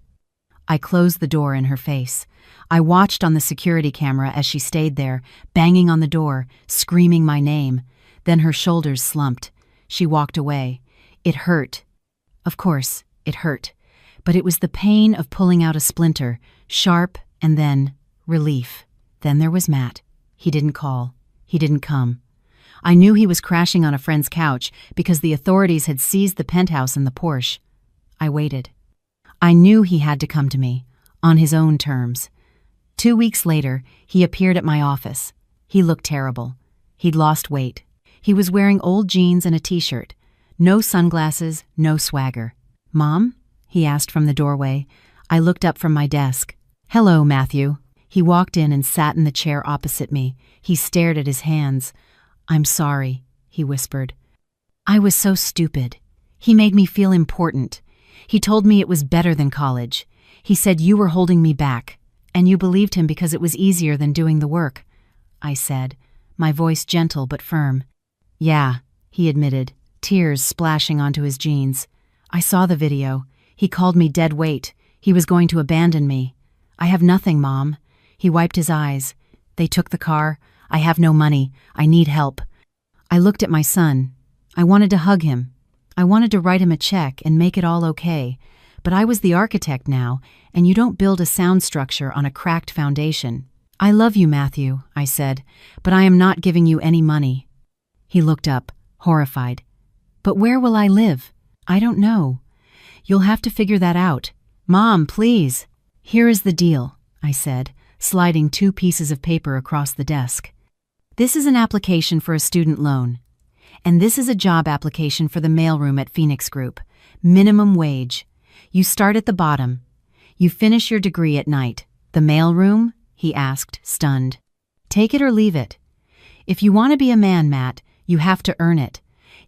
I closed the door in her face. I watched on the security camera as she stayed there, banging on the door, screaming my name. Then her shoulders slumped. She walked away. It hurt. Of course, it hurt. But it was the pain of pulling out a splinter, sharp, and then relief. Then there was Matt. He didn't call. He didn't come. I knew he was crashing on a friend's couch because the authorities had seized the penthouse and the Porsche. I waited. I knew he had to come to me, on his own terms. 2 weeks later, he appeared at my office. He looked terrible. He'd lost weight. He was wearing old jeans and a t-shirt. No sunglasses, no swagger. "Mom?" he asked from the doorway. I looked up from my desk. "Hello, Matthew." He walked in and sat in the chair opposite me. He stared at his hands. "I'm sorry," he whispered. "I was so stupid. He made me feel important. He told me it was better than college. He said you were holding me back, and you believed him because it was easier than doing the work," I said, my voice gentle but firm. "Yeah," he admitted, tears splashing onto his jeans. "I saw the video. He called me dead weight. He was going to abandon me. I have nothing, Mom." He wiped his eyes. "They took the car. I have no money. I need help." I looked at my son. I wanted to hug him. I wanted to write him a check and make it all okay. But I was the architect now, and you don't build a sound structure on a cracked foundation. "I love you, Matthew," I said, "but I am not giving you any money." He looked up, horrified. "But where will I live?" I don't know. You'll have to figure that out. Mom, please. Here is the deal, I said, sliding 2 pieces of paper across the desk. This is an application for a student loan. And this is a job application for the mailroom at Phoenix Group. Minimum wage. You start at the bottom. You finish your degree at night. The mailroom? He asked, stunned. Take it or leave it. If you want to be a man, Matt, you have to earn it.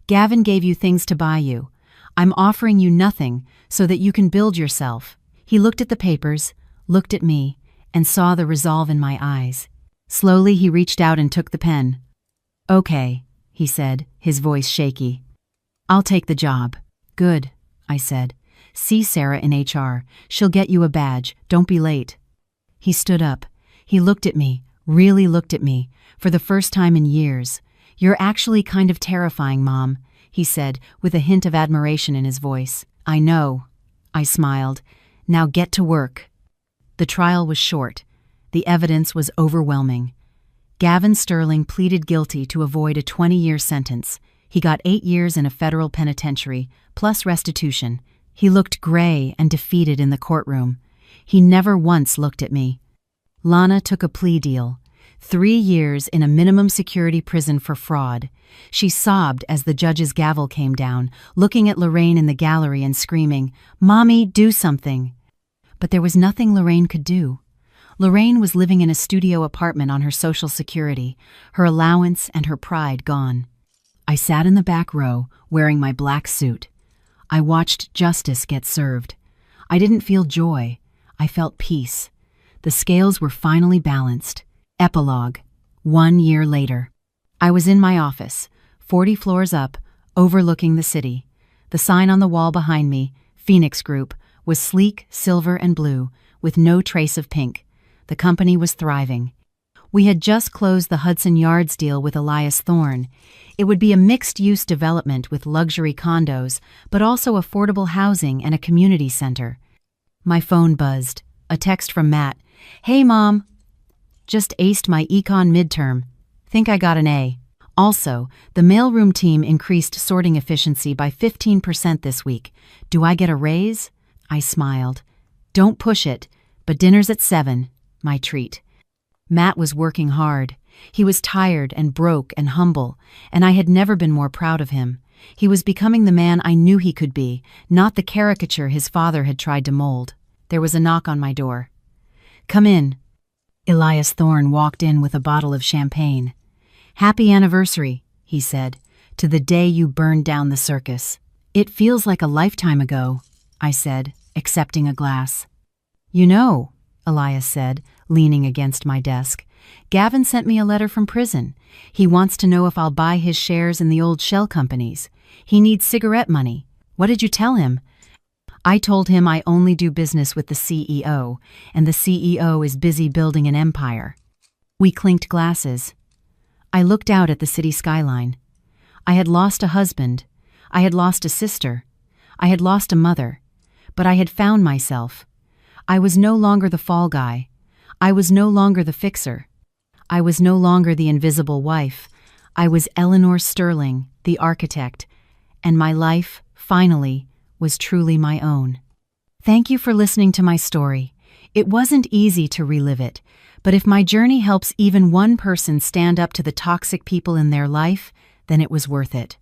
Gavin gave you things to buy you. I'm offering you nothing so that you can build yourself. He looked at the papers, looked at me, and saw the resolve in my eyes. Slowly he reached out and took the pen. Okay, he said, his voice shaky. I'll take the job. Good, I said. See Sarah in HR. She'll get you a badge. Don't be late. He stood up. He looked at me, really looked at me, for the first time in years. You're actually kind of terrifying, Mom, he said, with a hint of admiration in his voice. I know. I smiled. Now get to work. The trial was short. The evidence was overwhelming. Gavin Sterling pleaded guilty to avoid a 20-year sentence. He got 8 years in a federal penitentiary, plus restitution. He looked gray and defeated in the courtroom. He never once looked at me. Lana took a plea deal. 3 years in a minimum security prison for fraud. She sobbed as the judge's gavel came down, looking at Lorraine in the gallery and screaming, "Mommy, do something." But there was nothing Lorraine could do. Lorraine was living in a studio apartment on her Social Security, her allowance and her pride gone. I sat in the back row, wearing my black suit. I watched justice get served. I didn't feel joy. I felt peace. The scales were finally balanced. Epilogue. 1 year later. I was in my office, 40 floors up, overlooking the city. The sign on the wall behind me, Phoenix Group, was sleek, silver and blue, with no trace of pink. The company was thriving. We had just closed the Hudson Yards deal with Elias Thorne. It would be a mixed-use development with luxury condos, but also affordable housing and a community center. My phone buzzed. A text from Matt. Hey, Mom. Just aced my econ midterm. Think I got an A. Also, the mailroom team increased sorting efficiency by 15% this week. Do I get a raise? I smiled. Don't push it, but dinner's at 7, my treat. Matt was working hard. He was tired and broke and humble, and I had never been more proud of him. He was becoming the man I knew he could be, not the caricature his father had tried to mold. There was a knock on my door. Come in. Elias Thorne walked in with a bottle of champagne. Happy anniversary, he said, to the day you burned down the circus. It feels like a lifetime ago, I said, accepting a glass. You know, Elias said, leaning against my desk, Gavin sent me a letter from prison. He wants to know if I'll buy his shares in the old shell companies. He needs cigarette money. What did you tell him? I told him I only do business with the CEO, and the CEO is busy building an empire. We clinked glasses. I looked out at the city skyline. I had lost a husband. I had lost a sister. I had lost a mother. But I had found myself. I was no longer the fall guy. I was no longer the fixer. I was no longer the invisible wife. I was Eleanor Sterling, the architect, and my life, finally, was truly my own. Thank you for listening to my story. It wasn't easy to relive it, but if my journey helps even one person stand up to the toxic people in their life, then it was worth it.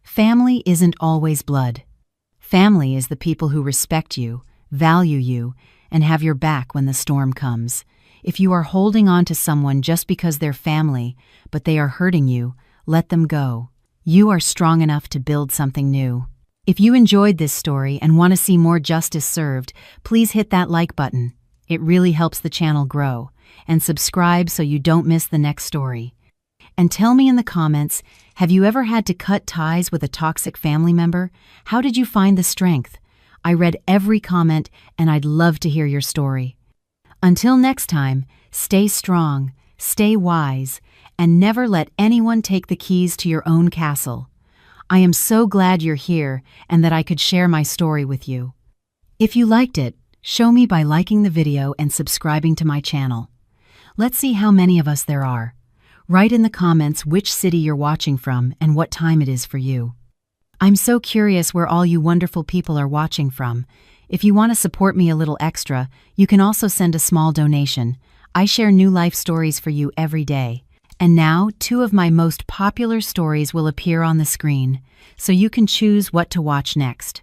Family isn't always blood. Family is the people who respect you, value you, and have your back when the storm comes. If you are holding on to someone just because they're family, but they are hurting you, let them go. You are strong enough to build something new. If you enjoyed this story and want to see more justice served, please hit that like button. It really helps the channel grow. And subscribe so you don't miss the next story. And tell me in the comments, have you ever had to cut ties with a toxic family member? How did you find the strength? I read every comment and I'd love to hear your story. Until next time, stay strong, stay wise, and never let anyone take the keys to your own castle. I am so glad you're here and that I could share my story with you. If you liked it, show me by liking the video and subscribing to my channel. Let's see how many of us there are. Write in the comments which city you're watching from and what time it is for you. I'm so curious where all you wonderful people are watching from. If you want to support me a little extra, you can also send a small donation. I share new life stories for you every day. And now, 2 of my most popular stories will appear on the screen, so you can choose what to watch next.